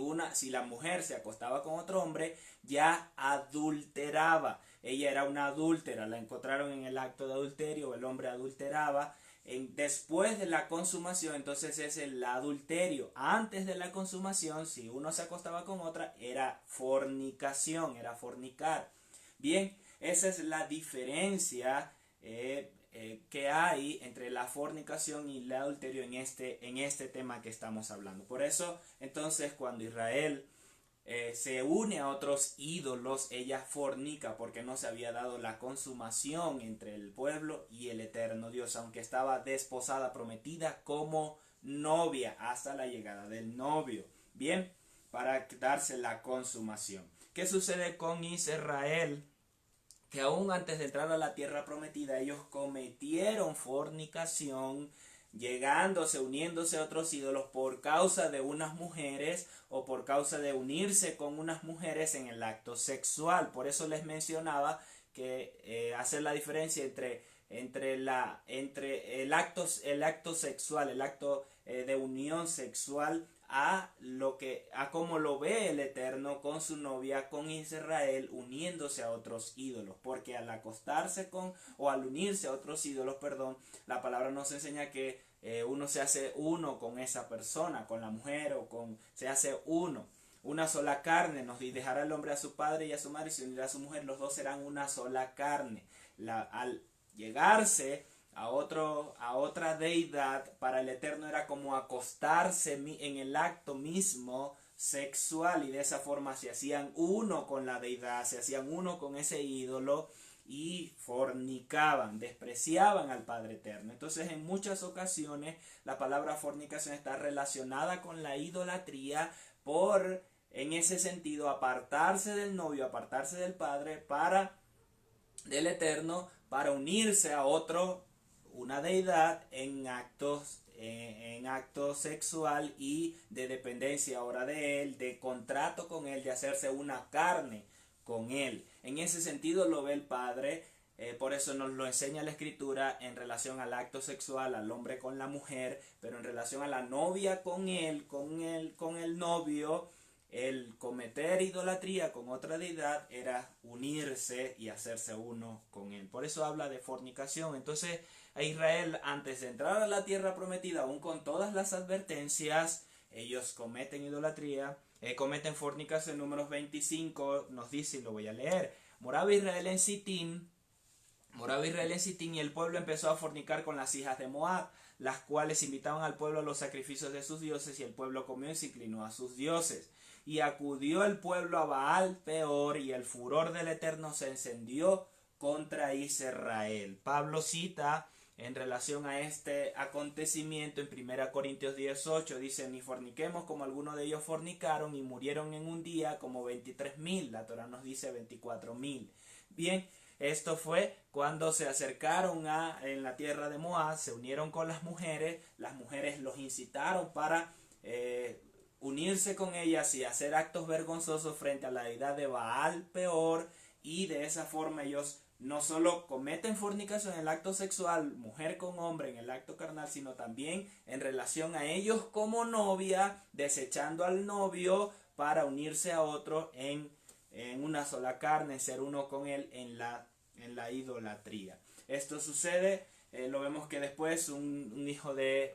la mujer se acostaba con otro hombre, ya adulteraba. Ella era una adúltera, la encontraron en el acto de adulterio, el hombre adulteraba. Después de la consumación, entonces es el adulterio. Antes de la consumación, si uno se acostaba con otra, era fornicación, era fornicar. Bien, esa es la diferencia que hay entre la fornicación y el adulterio en este tema que estamos hablando. Por eso, entonces, cuando Israel se une a otros ídolos, ella fornica, porque no se había dado la consumación entre el pueblo y el eterno Dios, aunque estaba desposada, prometida como novia hasta la llegada del novio. Bien, para darse la consumación. ¿Qué sucede con Israel? Que aún antes de entrar a la tierra prometida, ellos cometieron fornicación, uniéndose a otros ídolos por causa de unas mujeres o por causa de unirse con unas mujeres en el acto sexual. Por eso les mencionaba que hacer la diferencia entre el acto sexual, el acto de unión sexual, a cómo lo ve el Eterno con su novia, con Israel, uniéndose a otros ídolos. Porque al acostarse al unirse a otros ídolos, la palabra nos enseña que uno se hace uno con esa persona, con la mujer, se hace uno. una sola carne, y dejará el hombre a su padre y a su madre y se unirá a su mujer, los dos serán una sola carne. Al llegarse a otra deidad, para el Eterno era como acostarse en el acto mismo sexual, y de esa forma se hacían uno con la deidad, se hacían uno con ese ídolo y fornicaban, despreciaban al Padre Eterno. Entonces, en muchas ocasiones la palabra fornicación está relacionada con la idolatría, por en ese sentido apartarse del novio, apartarse del Padre, del Eterno, para unirse a una deidad en actos sexual y de dependencia ahora de él, de contrato con él, de hacerse una carne con él. En ese sentido lo ve el Padre, por eso nos lo enseña la Escritura en relación al acto sexual, al hombre con la mujer, pero en relación a la novia con el novio, el cometer idolatría con otra deidad era unirse y hacerse uno con él. Por eso habla de fornicación. Entonces, a Israel, antes de entrar a la tierra prometida, aún con todas las advertencias, ellos cometen idolatría, cometen fornicación. Números 25 nos dice, y lo voy a leer: moraba Israel en Sitín, y el pueblo empezó a fornicar con las hijas de Moab, las cuales invitaban al pueblo a los sacrificios de sus dioses, y el pueblo comió y se inclinó a sus dioses. Y acudió el pueblo a Baal Peor, y el furor del Eterno se encendió contra Israel. Pablo cita en relación a este acontecimiento en 1 Corintios 18, dice: ni forniquemos como algunos de ellos fornicaron y murieron en un día como 23,000. La Torah nos dice 24,000. Bien, esto fue cuando se acercaron en la tierra de Moab, se unieron con las mujeres los incitaron para unirse con ellas y hacer actos vergonzosos frente a la deidad de Baal Peor, y de esa forma ellos no solo cometen fornicación en el acto sexual, mujer con hombre en el acto carnal, sino también en relación a ellos como novia, desechando al novio para unirse a otro en una sola carne, ser uno con él en la idolatría. Esto sucede, lo vemos que después un hijo de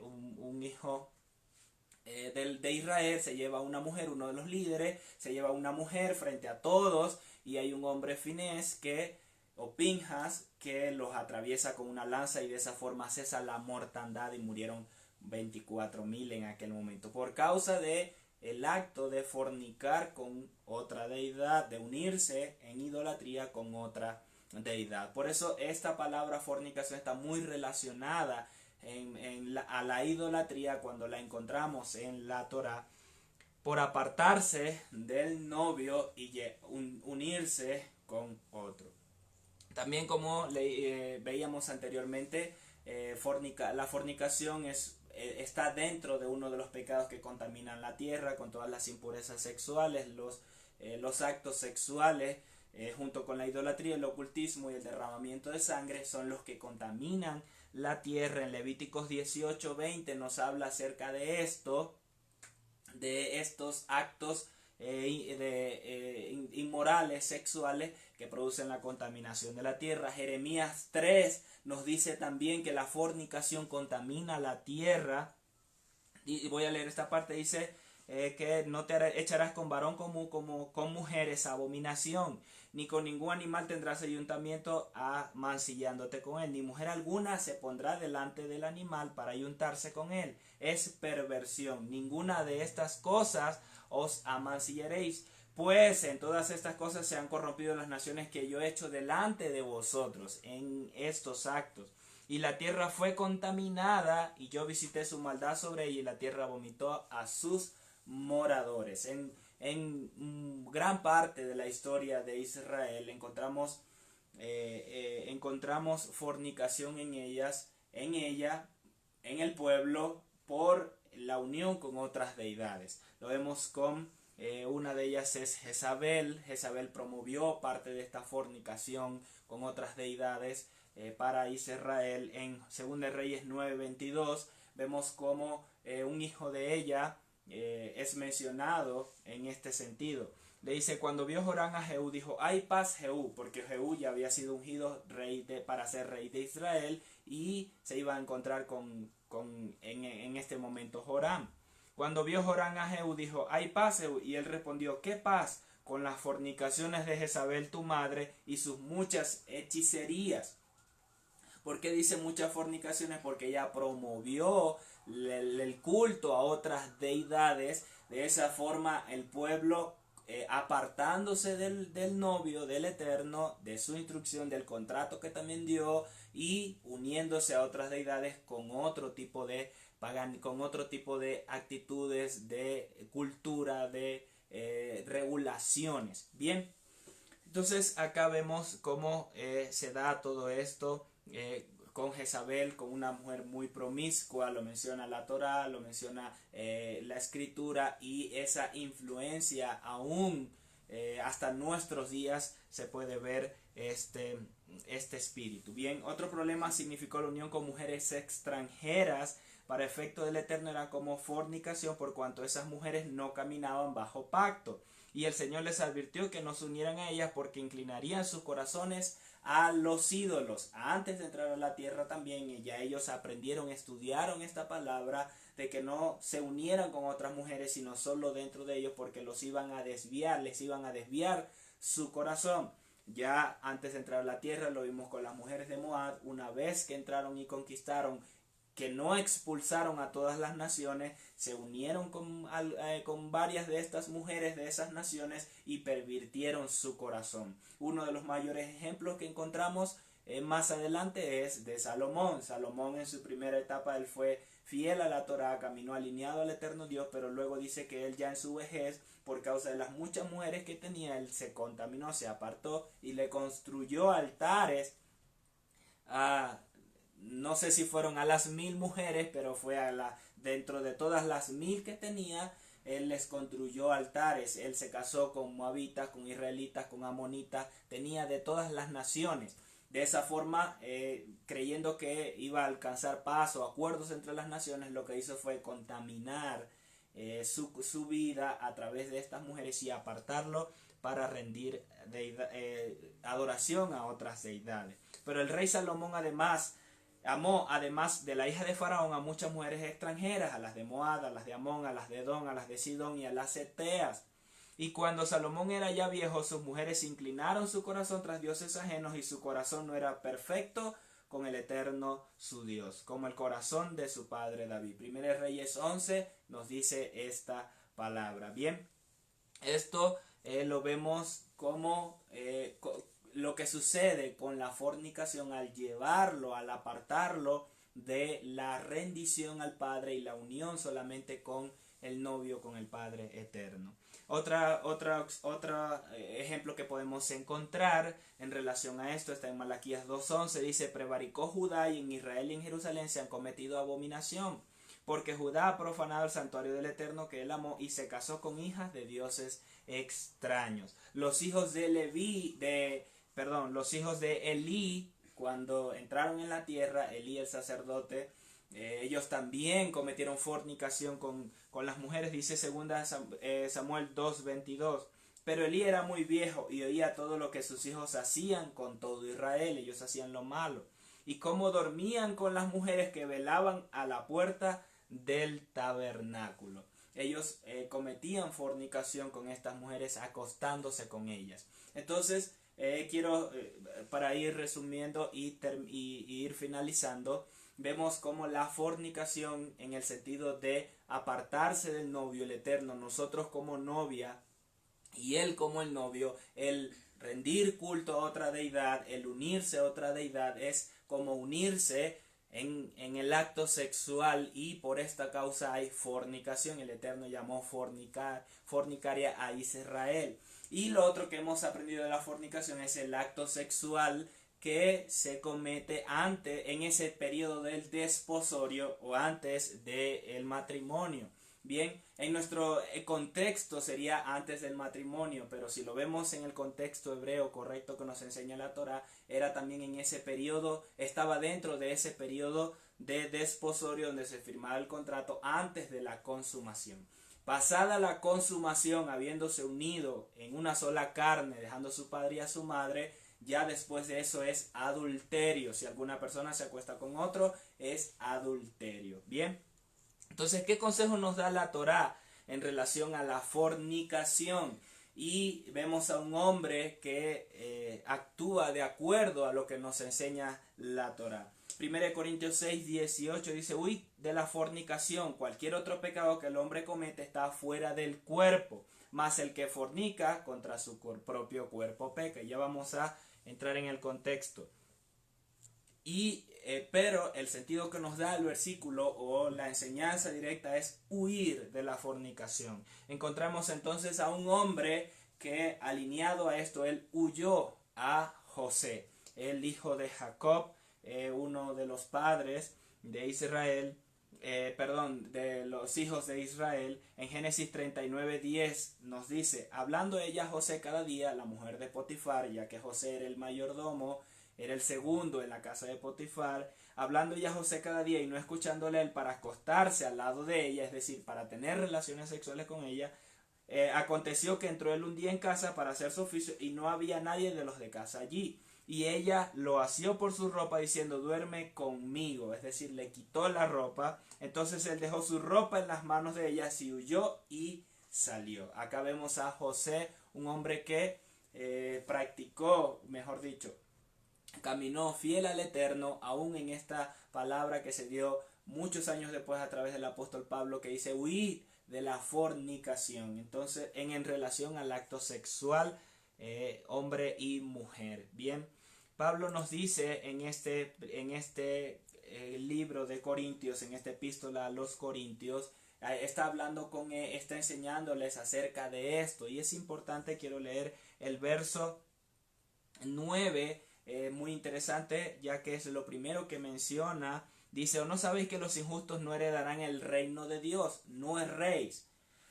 Israel se lleva a una mujer, uno de los líderes se lleva a una mujer frente a todos, y hay un hombre Finés o Pinjas que los atraviesa con una lanza, y de esa forma cesa la mortandad, y murieron 24,000 en aquel momento por causa de el acto de fornicar con otra deidad, de unirse en idolatría con otra deidad. Por eso esta palabra fornicación está muy relacionada a la idolatría cuando la encontramos en la Torah, por apartarse del novio y unirse con otro. También, como veíamos anteriormente, la fornicación está dentro de uno de los pecados que contaminan la tierra, con todas las impurezas sexuales, los actos sexuales, junto con la idolatría, el ocultismo y el derramamiento de sangre, son los que contaminan la tierra. En Levíticos 18:20 nos habla acerca de esto, de estos actos inmorales, sexuales, que producen la contaminación de la tierra. Jeremías 3 nos dice también que la fornicación contamina la tierra, y voy a leer esta parte. Dice que no te echarás con varón común como con mujeres abominación, ni con ningún animal tendrás ayuntamiento mancillándote con él, ni mujer alguna se pondrá delante del animal para ayuntarse con él. Es perversión. Ninguna de estas cosas os amancillaréis, pues en todas estas cosas se han corrompido las naciones que yo he hecho delante de vosotros en estos actos. Y la tierra fue contaminada, y yo visité su maldad sobre ella, y la tierra vomitó a sus moradores. En gran parte de la historia de Israel encontramos fornicación en el pueblo, por la unión con otras deidades. Lo vemos con una de ellas es Jezabel. Jezabel promovió parte de esta fornicación con otras deidades para Israel. En 2 Reyes 9:22 vemos como un hijo de ella es mencionado en este sentido. Le dice: cuando vio Joram a Jehú, dijo: hay paz, Jehú, porque Jehú ya había sido ungido para ser rey de Israel, y se iba a encontrar en este momento Joram. Cuando vio Joram a Jehú, dijo: hay paz, Jehú. Y él respondió: ¿qué paz? Con las fornicaciones de Jezabel tu madre y sus muchas hechicerías. ¿Por qué dice muchas fornicaciones? Porque ella promovió el culto a otras deidades. De esa forma el pueblo, apartándose del novio, del Eterno, de su instrucción, del contrato que también dio, y uniéndose a otras deidades con otro tipo de con otro tipo de actitudes, de cultura, de regulaciones. Bien, entonces acá vemos cómo se da todo esto con Jezabel, con una mujer muy promiscua. Lo menciona la Torá, lo menciona la Escritura, y esa influencia aún hasta nuestros días se puede ver este espíritu. Bien, otro problema significó la unión con mujeres extranjeras para efecto del Eterno, era como fornicación, por cuanto esas mujeres no caminaban bajo pacto. Y el Señor les advirtió que no se unieran a ellas, porque inclinarían sus corazones a los ídolos. Antes de entrar a la tierra también ya ellos aprendieron, estudiaron esta palabra de que no se unieran con otras mujeres, sino solo dentro de ellos, porque los iban a desviar, les iban a desviar su corazón. Ya antes de entrar a la tierra lo vimos con las mujeres de Moab. Una vez que entraron y conquistaron, que no expulsaron a todas las naciones, se unieron con varias de estas mujeres de esas naciones y pervirtieron su corazón. Uno de los mayores ejemplos que encontramos más adelante es de Salomón. Salomón, en su primera etapa, él fue fiel a la Torá, caminó alineado al Eterno Dios, pero luego dice que él ya en su vejez, por causa de las muchas mujeres que tenía, él se contaminó, se apartó y le construyó altares a... No sé si fueron a las 1000 mujeres, pero fue dentro de todas las 1000 que tenía, él les construyó altares. Él se casó con moabitas, con israelitas, con amonitas, tenía de todas las naciones. De esa forma, creyendo que iba a alcanzar paz o acuerdos entre las naciones, lo que hizo fue contaminar su vida a través de estas mujeres y apartarlo para rendir adoración a otras deidades. Pero el rey Salomón amó, además de la hija de Faraón, a muchas mujeres extranjeras, a las de Moab, a las de Amón, a las de Edom, a las de Sidón y a las Eteas. Y cuando Salomón era ya viejo, sus mujeres inclinaron su corazón tras dioses ajenos, y su corazón no era perfecto con el Eterno su Dios, como el corazón de su padre David. Primero Reyes 11 nos dice esta palabra. Bien, esto lo vemos como lo que sucede con la fornicación al llevarlo, al apartarlo de la rendición al Padre y la unión solamente con el novio, con el Padre eterno. Otro ejemplo que podemos encontrar en relación a esto está en Malaquías 2:11. Dice: prevaricó Judá, y en Israel y en Jerusalén se han cometido abominación, porque Judá ha profanado el santuario del Eterno que él amó, y se casó con hijas de dioses extraños. Los hijos de Elí, cuando entraron en la tierra, Elí el sacerdote, ellos también cometieron fornicación con las mujeres. Dice 2 Samuel 2:22. Pero Elí era muy viejo y oía todo lo que sus hijos hacían con todo Israel. Ellos hacían lo malo, y cómo dormían con las mujeres que velaban a la puerta del tabernáculo. Ellos cometían fornicación con estas mujeres, acostándose con ellas. Entonces quiero, para ir resumiendo y ir finalizando, vemos como la fornicación, en el sentido de apartarse del novio, el Eterno, nosotros como novia y él como el novio, el rendir culto a otra deidad, el unirse a otra deidad, es como unirse en el acto sexual, y por esta causa hay fornicación. El Eterno llamó fornicaria a Israel. Y lo otro que hemos aprendido de la fornicación es el acto sexual que se comete en ese periodo del desposorio o antes del matrimonio. Bien, en nuestro contexto sería antes del matrimonio, pero si lo vemos en el contexto hebreo correcto que nos enseña la Torá, era también en ese periodo, estaba dentro de ese periodo de desposorio donde se firmaba el contrato antes de la consumación. Pasada la consumación, habiéndose unido en una sola carne, dejando a su padre y a su madre, ya después de eso es adulterio. Si alguna persona se acuesta con otro, es adulterio. Bien, Entonces, ¿qué consejo nos da la Torá en relación a la fornicación? Y vemos a un hombre que actúa de acuerdo a lo que nos enseña la Torá. 1 Corintios 6, 18 dice: huid de la fornicación. Cualquier otro pecado que el hombre comete está fuera del cuerpo, mas el que fornica contra su propio cuerpo peca. Y ya vamos a entrar en el contexto. Pero el sentido que nos da el versículo o la enseñanza directa es huir de la fornicación. Encontramos entonces a un hombre que, alineado a esto, él huyó a José, el hijo de Jacob, uno de los padres de Israel, de los hijos de Israel. En Génesis 39:10 nos dice: hablando ella a José cada día, la mujer de Potifar, ya que José era el mayordomo, era el segundo en la casa de Potifar, hablando ella a José cada día y no escuchándole a él para acostarse al lado de ella, es decir, para tener relaciones sexuales con ella, aconteció que entró él un día en casa para hacer su oficio y no había nadie de los de casa allí. Y ella lo asió por su ropa diciendo: duerme conmigo, es decir, le quitó la ropa. Entonces él dejó su ropa en las manos de ella, y huyó y salió. Acá vemos a José, un hombre que practicó, mejor dicho, caminó fiel al Eterno, aún en esta palabra que se dio muchos años después a través del apóstol Pablo, que dice: huid de la fornicación. Entonces, en relación al acto sexual, hombre y mujer. Bien, Pablo nos dice en este libro de Corintios, en esta epístola a los Corintios, está enseñándoles acerca de esto. Y es importante, quiero leer el verso 9, muy interesante, ya que es lo primero que menciona. Dice: ¿o no sabéis que los injustos no heredarán el reino de Dios? No erréis,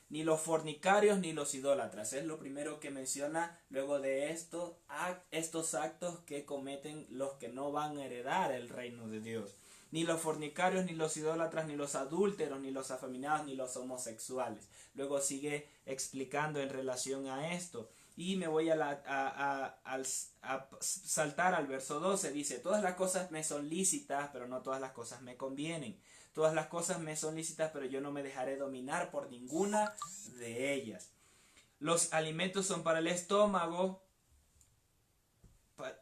ni los fornicarios ni los idólatras. Es lo primero que menciona luego de estos actos que cometen los que no van a heredar el reino de Dios. Ni los fornicarios, ni los idólatras, ni los adúlteros, ni los afeminados, ni los homosexuales. Luego sigue explicando en relación a esto. Y me voy a saltar al verso 12. Dice: todas las cosas me son lícitas, pero no todas las cosas me convienen. Todas las cosas me son lícitas, pero yo no me dejaré dominar por ninguna de ellas. Los alimentos son para el estómago,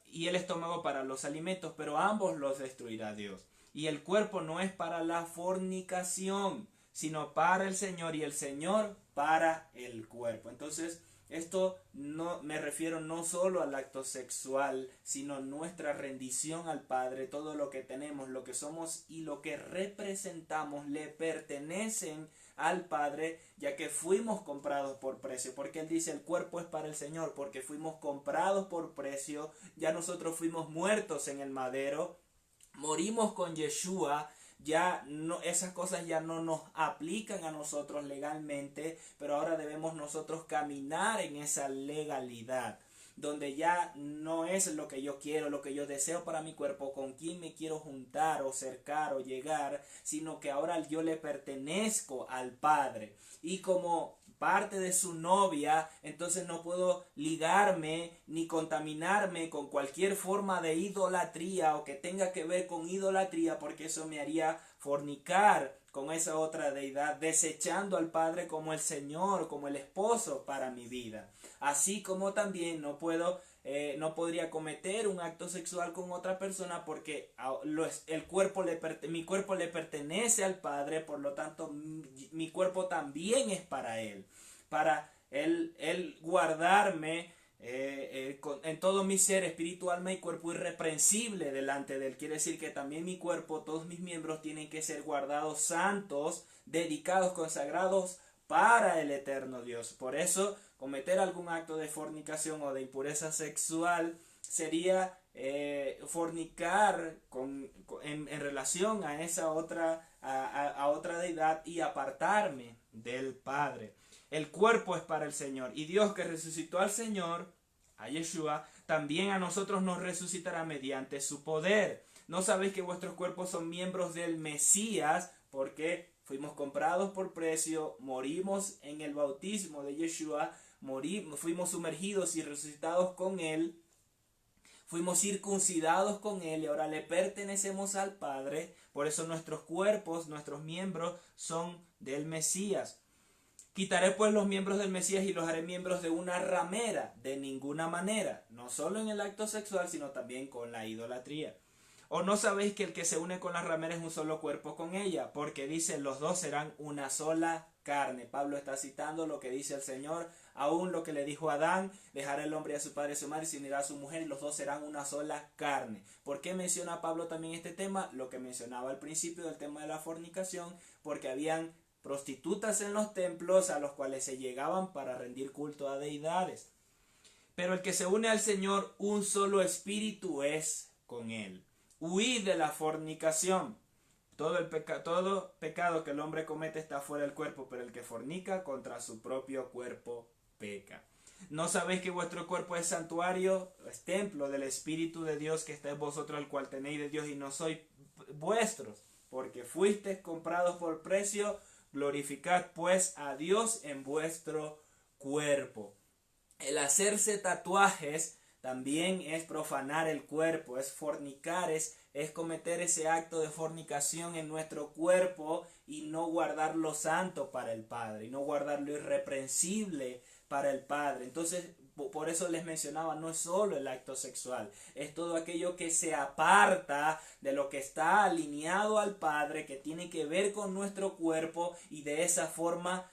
y el estómago para los alimentos, pero ambos los destruirá Dios. Y el cuerpo no es para la fornicación, sino para el Señor, y el Señor para el cuerpo. Entonces, esto no me refiero no solo al acto sexual, sino nuestra rendición al Padre. Todo lo que tenemos, lo que somos y lo que representamos le pertenecen al Padre, ya que fuimos comprados por precio. Porque Él dice: el cuerpo es para el Señor, porque fuimos comprados por precio. Ya nosotros fuimos muertos en el madero, morimos con Yeshua. Ya no, esas cosas ya no nos aplican a nosotros legalmente, pero ahora debemos nosotros caminar en esa legalidad, donde ya no es lo que yo quiero, lo que yo deseo para mi cuerpo, con quién me quiero juntar o cercar o llegar, sino que ahora yo le pertenezco al Padre, y como parte de su novia, entonces no puedo ligarme ni contaminarme con cualquier forma de idolatría o que tenga que ver con idolatría, porque eso me haría fornicar con esa otra deidad, desechando al Padre como el Señor, como el esposo para mi vida. Así como también no podría cometer un acto sexual con otra persona, porque mi cuerpo le pertenece al Padre, por lo tanto mi cuerpo también es para Él, para Él guardarme en todo mi ser espíritu, alma y cuerpo irreprensible delante de Él. Quiere decir que también mi cuerpo, todos mis miembros tienen que ser guardados santos, dedicados, consagrados para el eterno Dios. Por eso, cometer algún acto de fornicación o de impureza sexual sería fornicar en relación a esa otra deidad y apartarme del Padre. El cuerpo es para el Señor, y Dios, que resucitó al Señor, a Yeshua, también a nosotros nos resucitará mediante su poder. ¿No sabéis que vuestros cuerpos son miembros del Mesías? Porque fuimos comprados por precio, morimos en el bautismo de Yeshua, fuimos sumergidos y resucitados con Él, fuimos circuncidados con Él y ahora le pertenecemos al Padre. Por eso nuestros cuerpos, nuestros miembros son del Mesías. Quitaré pues los miembros del Mesías y los haré miembros de una ramera, de ninguna manera, no solo en el acto sexual, sino también con la idolatría. ¿O no sabéis que el que se une con la ramera es un solo cuerpo con ella? Porque dice, los dos serán una sola carne. Pablo está citando lo que dice el Señor, aún lo que le dijo a Adán, dejará el hombre a su padre y a su madre y se unirá a su mujer y los dos serán una sola carne. ¿Por qué menciona Pablo también este tema? Lo que mencionaba al principio del tema de la fornicación, porque habían prostitutas en los templos a los cuales se llegaban para rendir culto a deidades. Pero el que se une al Señor, un solo espíritu es con él. Huid de la fornicación. Todo pecado que el hombre comete está fuera del cuerpo, pero el que fornica contra su propio cuerpo peca. ¿No sabéis que vuestro cuerpo es santuario, es templo del Espíritu de Dios que está en vosotros, el cual tenéis de Dios y no sois vuestros? Porque fuisteis comprados por precio. Glorificad pues a Dios en vuestro cuerpo. El hacerse tatuajes también es profanar el cuerpo, es fornicar, es cometer ese acto de fornicación en nuestro cuerpo y no guardar lo santo para el Padre, y no guardar lo irreprensible para el Padre. Entonces, por eso les mencionaba, no es solo el acto sexual, es todo aquello que se aparta de lo que está alineado al Padre, que tiene que ver con nuestro cuerpo, y de esa forma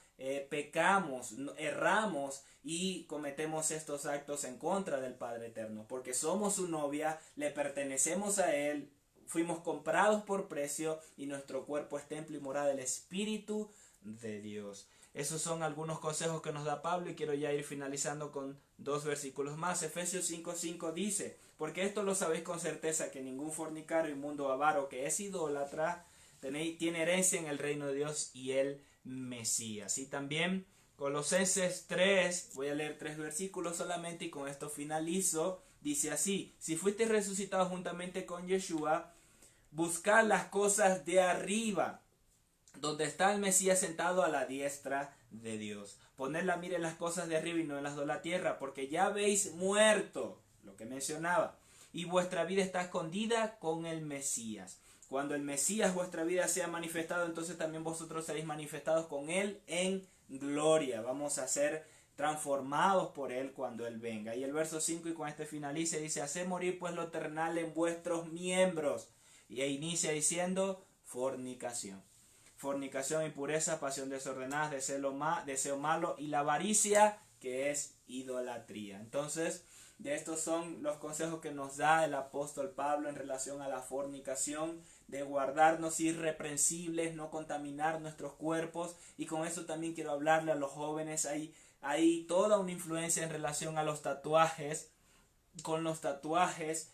pecamos, erramos y cometemos estos actos en contra del Padre Eterno, porque somos su novia, le pertenecemos a Él, fuimos comprados por precio y nuestro cuerpo es templo y morada del Espíritu de Dios. Esos son algunos consejos que nos da Pablo y quiero ya ir finalizando con 2 versículos más. Efesios 5:5 dice, porque esto lo sabéis con certeza, que ningún fornicario, inmundo, avaro, que es idólatra, tiene herencia en el reino de Dios y el Mesías. Y también Colosenses 3, voy a leer 3 versículos solamente y con esto finalizo. Dice así, si fuisteis resucitados juntamente con Yeshua, buscad las cosas de arriba, donde está el Mesías sentado a la diestra de Dios. Poned la mira en las cosas de arriba y no en las de la tierra, porque ya habéis muerto, lo que mencionaba, y vuestra vida está escondida con el Mesías. Cuando el Mesías, vuestra vida, sea manifestado, entonces también vosotros seréis manifestados con Él en gloria. Vamos a ser transformados por Él cuando Él venga. Y el verso 5, y con este finalice, dice, haced morir pues lo terrenal en vuestros miembros. Y inicia diciendo, fornicación. Fornicación, impureza, pasión desordenada, deseo malo y la avaricia, que es idolatría. Entonces, de estos son los consejos que nos da el apóstol Pablo en relación a la fornicación, de guardarnos irreprensibles, no contaminar nuestros cuerpos. Y con eso también quiero hablarle a los jóvenes. Hay toda una influencia en relación a los tatuajes, con los tatuajes,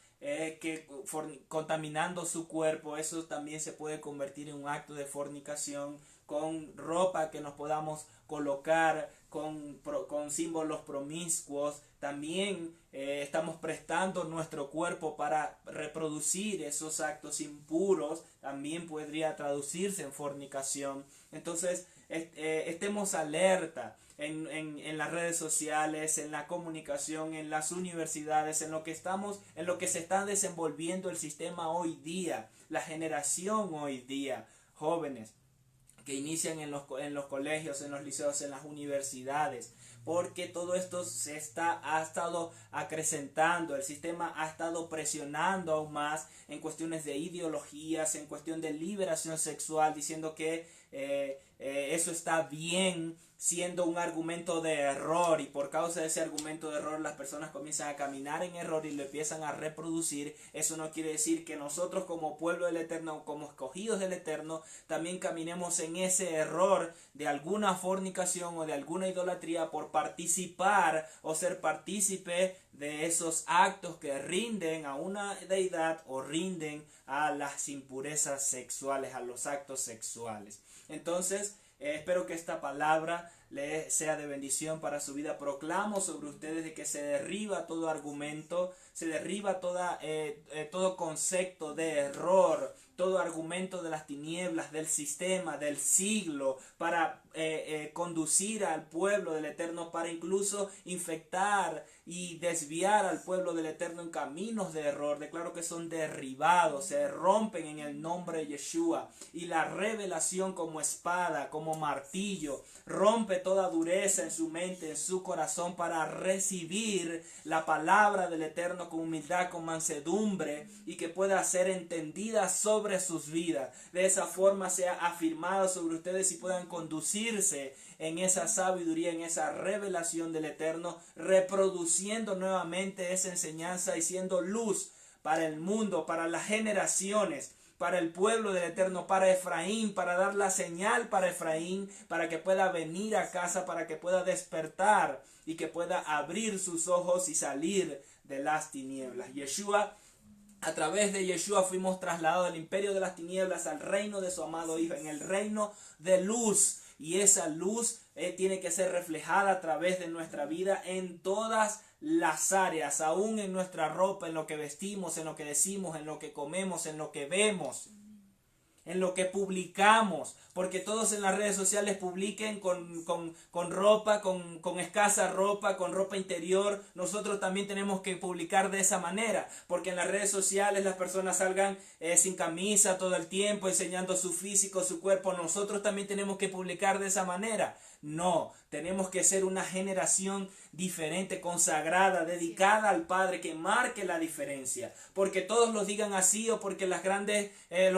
contaminando su cuerpo. Eso también se puede convertir en un acto de fornicación. Con ropa que nos podamos colocar, con símbolos promiscuos, también estamos prestando nuestro cuerpo para reproducir esos actos impuros. También podría traducirse en fornicación. Entonces estemos alerta en las redes sociales, en la comunicación, en las universidades, en lo que se está desenvolviendo el sistema hoy día, la generación hoy día, jóvenes que inician en los colegios, en los liceos, en las universidades, porque todo esto ha estado acrecentando, el sistema ha estado presionando aún más en cuestiones de ideologías, en cuestión de liberación sexual, diciendo que eso está bien, siendo un argumento de error, y por causa de ese argumento de error las personas comienzan a caminar en error y lo empiezan a reproducir. Eso no quiere decir que nosotros como pueblo del Eterno, como escogidos del Eterno, también caminemos en ese error de alguna fornicación o de alguna idolatría por participar o ser partícipe de esos actos que rinden a una deidad o rinden a las impurezas sexuales, a los actos sexuales. Entonces, espero que esta palabra le sea de bendición para su vida. Proclamo sobre ustedes de que se derriba todo argumento, se derriba todo concepto de error, todo argumento de las tinieblas, del sistema, del siglo, para conducir al pueblo del Eterno, para incluso infectar y desviar al pueblo del Eterno en caminos de error. Declaro que son derribados, se rompen en el nombre de Yeshua, y la revelación como espada, como martillo, rompe toda dureza en su mente, en su corazón, para recibir la palabra del Eterno con humildad, con mansedumbre, y que pueda ser entendida sobre sus vidas. De esa forma sea afirmada sobre ustedes y puedan conducirse en esa sabiduría, en esa revelación del Eterno, reproduciendo nuevamente esa enseñanza y siendo luz para el mundo, para las generaciones, para el pueblo del Eterno, para Efraín, para dar la señal para Efraín, para que pueda venir a casa, para que pueda despertar y que pueda abrir sus ojos y salir de las tinieblas. Yeshua, a través de Yeshua fuimos trasladados del imperio de las tinieblas al reino de su amado Hijo, en el reino de luz. Y esa luz tiene que ser reflejada a través de nuestra vida en todas las áreas, aún en nuestra ropa, en lo que vestimos, en lo que decimos, en lo que comemos, en lo que vemos, en lo que publicamos, porque todos en las redes sociales publiquen con ropa, con escasa ropa, con ropa interior. Nosotros también tenemos que publicar de esa manera, porque en las redes sociales las personas salgan sin camisa todo el tiempo, enseñando su físico, su cuerpo. Nosotros también tenemos que publicar de esa manera. No, tenemos que ser una generación diferente, consagrada, dedicada al Padre, que marque la diferencia. Porque todos lo digan así, o porque los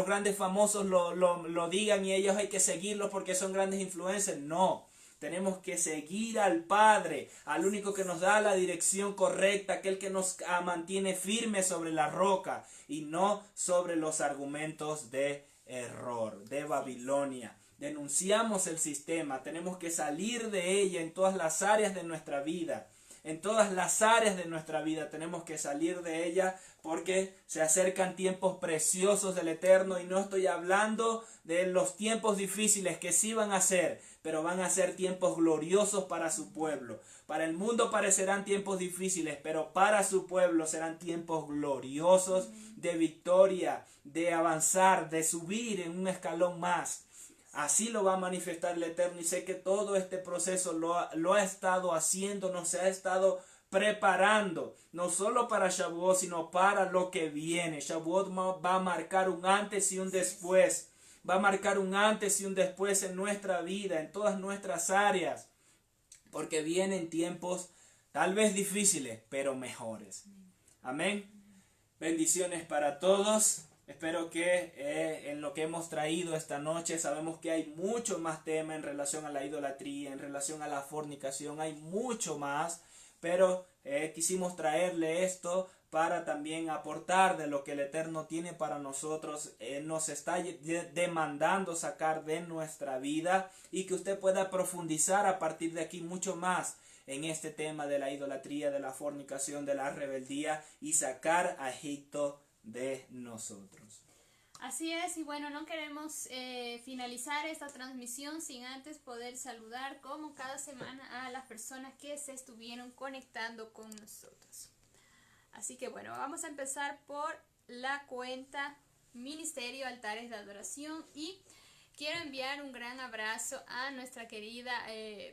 grandes famosos lo digan y ellos hay que seguirlos porque son grandes influencers. No, tenemos que seguir al Padre, al único que nos da la dirección correcta, aquel que nos mantiene firmes sobre la roca y no sobre los argumentos de error, de Babilonia. Denunciamos el sistema, tenemos que salir de ella en todas las áreas de nuestra vida. En todas las áreas de nuestra vida tenemos que salir de ella, porque se acercan tiempos preciosos del Eterno, y no estoy hablando de los tiempos difíciles, que sí van a ser, pero van a ser tiempos gloriosos para su pueblo. Para el mundo parecerán tiempos difíciles, pero para su pueblo serán tiempos gloriosos de victoria, de avanzar, de subir en un escalón más. Así lo va a manifestar el Eterno, y sé que todo este proceso lo ha estado haciendo, nos ha estado preparando, no solo para Shavuot, sino para lo que viene. Shavuot va a marcar un antes y un después, va a marcar un antes y un después en nuestra vida, en todas nuestras áreas, porque vienen tiempos tal vez difíciles, pero mejores. Amén. Bendiciones para todos. Espero que en lo que hemos traído esta noche, sabemos que hay mucho más tema en relación a la idolatría, en relación a la fornicación, hay mucho más, pero quisimos traerle esto para también aportar de lo que el Eterno tiene para nosotros, nos está demandando sacar de nuestra vida, y que usted pueda profundizar a partir de aquí mucho más en este tema de la idolatría, de la fornicación, de la rebeldía, y sacar a Egipto de nosotros. Así es, y bueno, no queremos finalizar esta transmisión sin antes poder saludar como cada semana a las personas que se estuvieron conectando con nosotros. Así que bueno, vamos a empezar por la cuenta Ministerio Altares de Adoración, y quiero enviar un gran abrazo a nuestra querida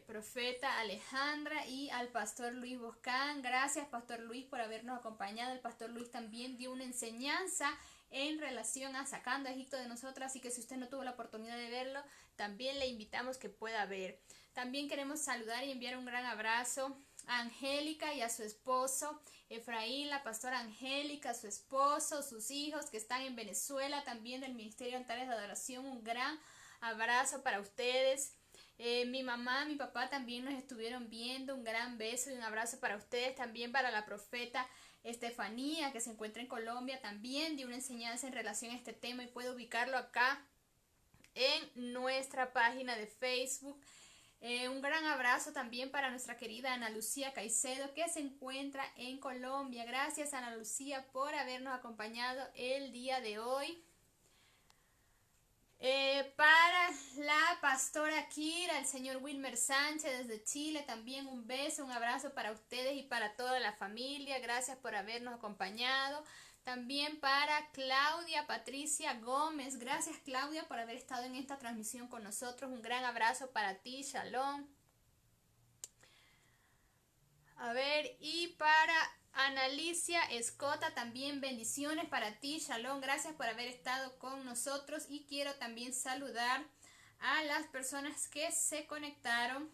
profeta Alejandra y al pastor Luis Boscán. Gracias, pastor Luis, por habernos acompañado. El pastor Luis también dio una enseñanza en relación a sacando a Egipto de nosotras, así que si usted no tuvo la oportunidad de verlo, también le invitamos que pueda ver. También queremos saludar y enviar un gran abrazo a Angélica y a su esposo Efraín, la pastora Angélica, su esposo, sus hijos que están en Venezuela, también del Ministerio Altares de Adoración. Un gran abrazo para ustedes. Mi mamá, mi papá también nos estuvieron viendo. Un gran beso y un abrazo para ustedes. También para la profeta Estefanía, que se encuentra en Colombia, también dio una enseñanza en relación a este tema, y puede ubicarlo acá en nuestra página de Facebook. Un gran abrazo también para nuestra querida Ana Lucía Caicedo, que se encuentra en Colombia. Gracias, Ana Lucía, por habernos acompañado el día de hoy. Para la pastora Kira, el señor Wilmer Sánchez desde Chile, también un beso, un abrazo para ustedes y para toda la familia. Gracias por habernos acompañado. También para Claudia Patricia Gómez. Gracias, Claudia, por haber estado en esta transmisión con nosotros. Un gran abrazo para ti, shalom. A ver, y para Analicia Escota, también bendiciones para ti, shalom, gracias por haber estado con nosotros. Y quiero también saludar a las personas que se conectaron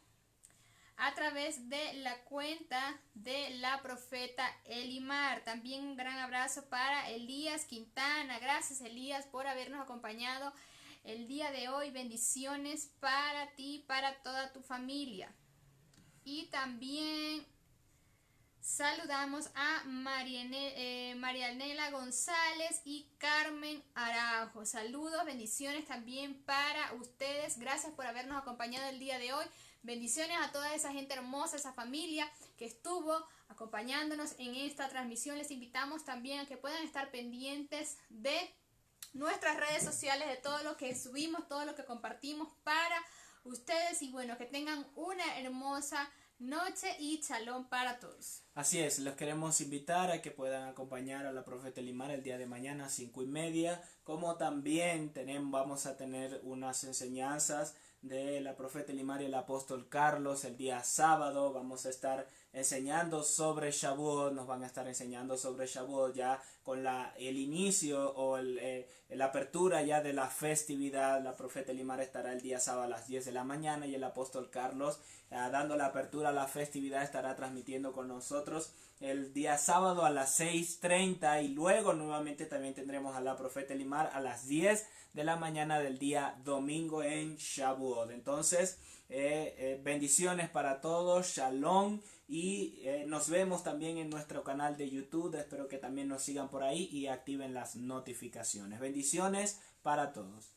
a través de la cuenta de la profeta Elimar. También un gran abrazo para Elías Quintana. Gracias, Elías, por habernos acompañado el día de hoy. Bendiciones para ti, para toda tu familia. Y también saludamos a Marianela González y Carmen Arajo. Saludos, bendiciones también para ustedes. Gracias por habernos acompañado el día de hoy. Bendiciones a toda esa gente hermosa, esa familia que estuvo acompañándonos en esta transmisión. Les invitamos también a que puedan estar pendientes de nuestras redes sociales, de todo lo que subimos, todo lo que compartimos para ustedes. Y bueno, que tengan una hermosa noche y shalom para todos. Así es, los queremos invitar a que puedan acompañar a la profeta Elimar el día de mañana a 5:30, como también vamos a tener unas enseñanzas de la profeta Elimar y el apóstol Carlos el día sábado. Vamos a estar enseñando sobre Shavuot, nos van a estar enseñando sobre Shavuot ya con el inicio o la apertura ya de la festividad. La profeta Elimar estará el día sábado a las 10 de la mañana y el apóstol Carlos dando la apertura a la festividad estará transmitiendo con nosotros el día sábado a las 6:30 y luego nuevamente también tendremos a la profeta Elimar a las 10 de la mañana del día domingo en Shavuot. Entonces, bendiciones para todos, shalom, y nos vemos también en nuestro canal de YouTube. Espero que también nos sigan por ahí y activen las notificaciones. Bendiciones para todos.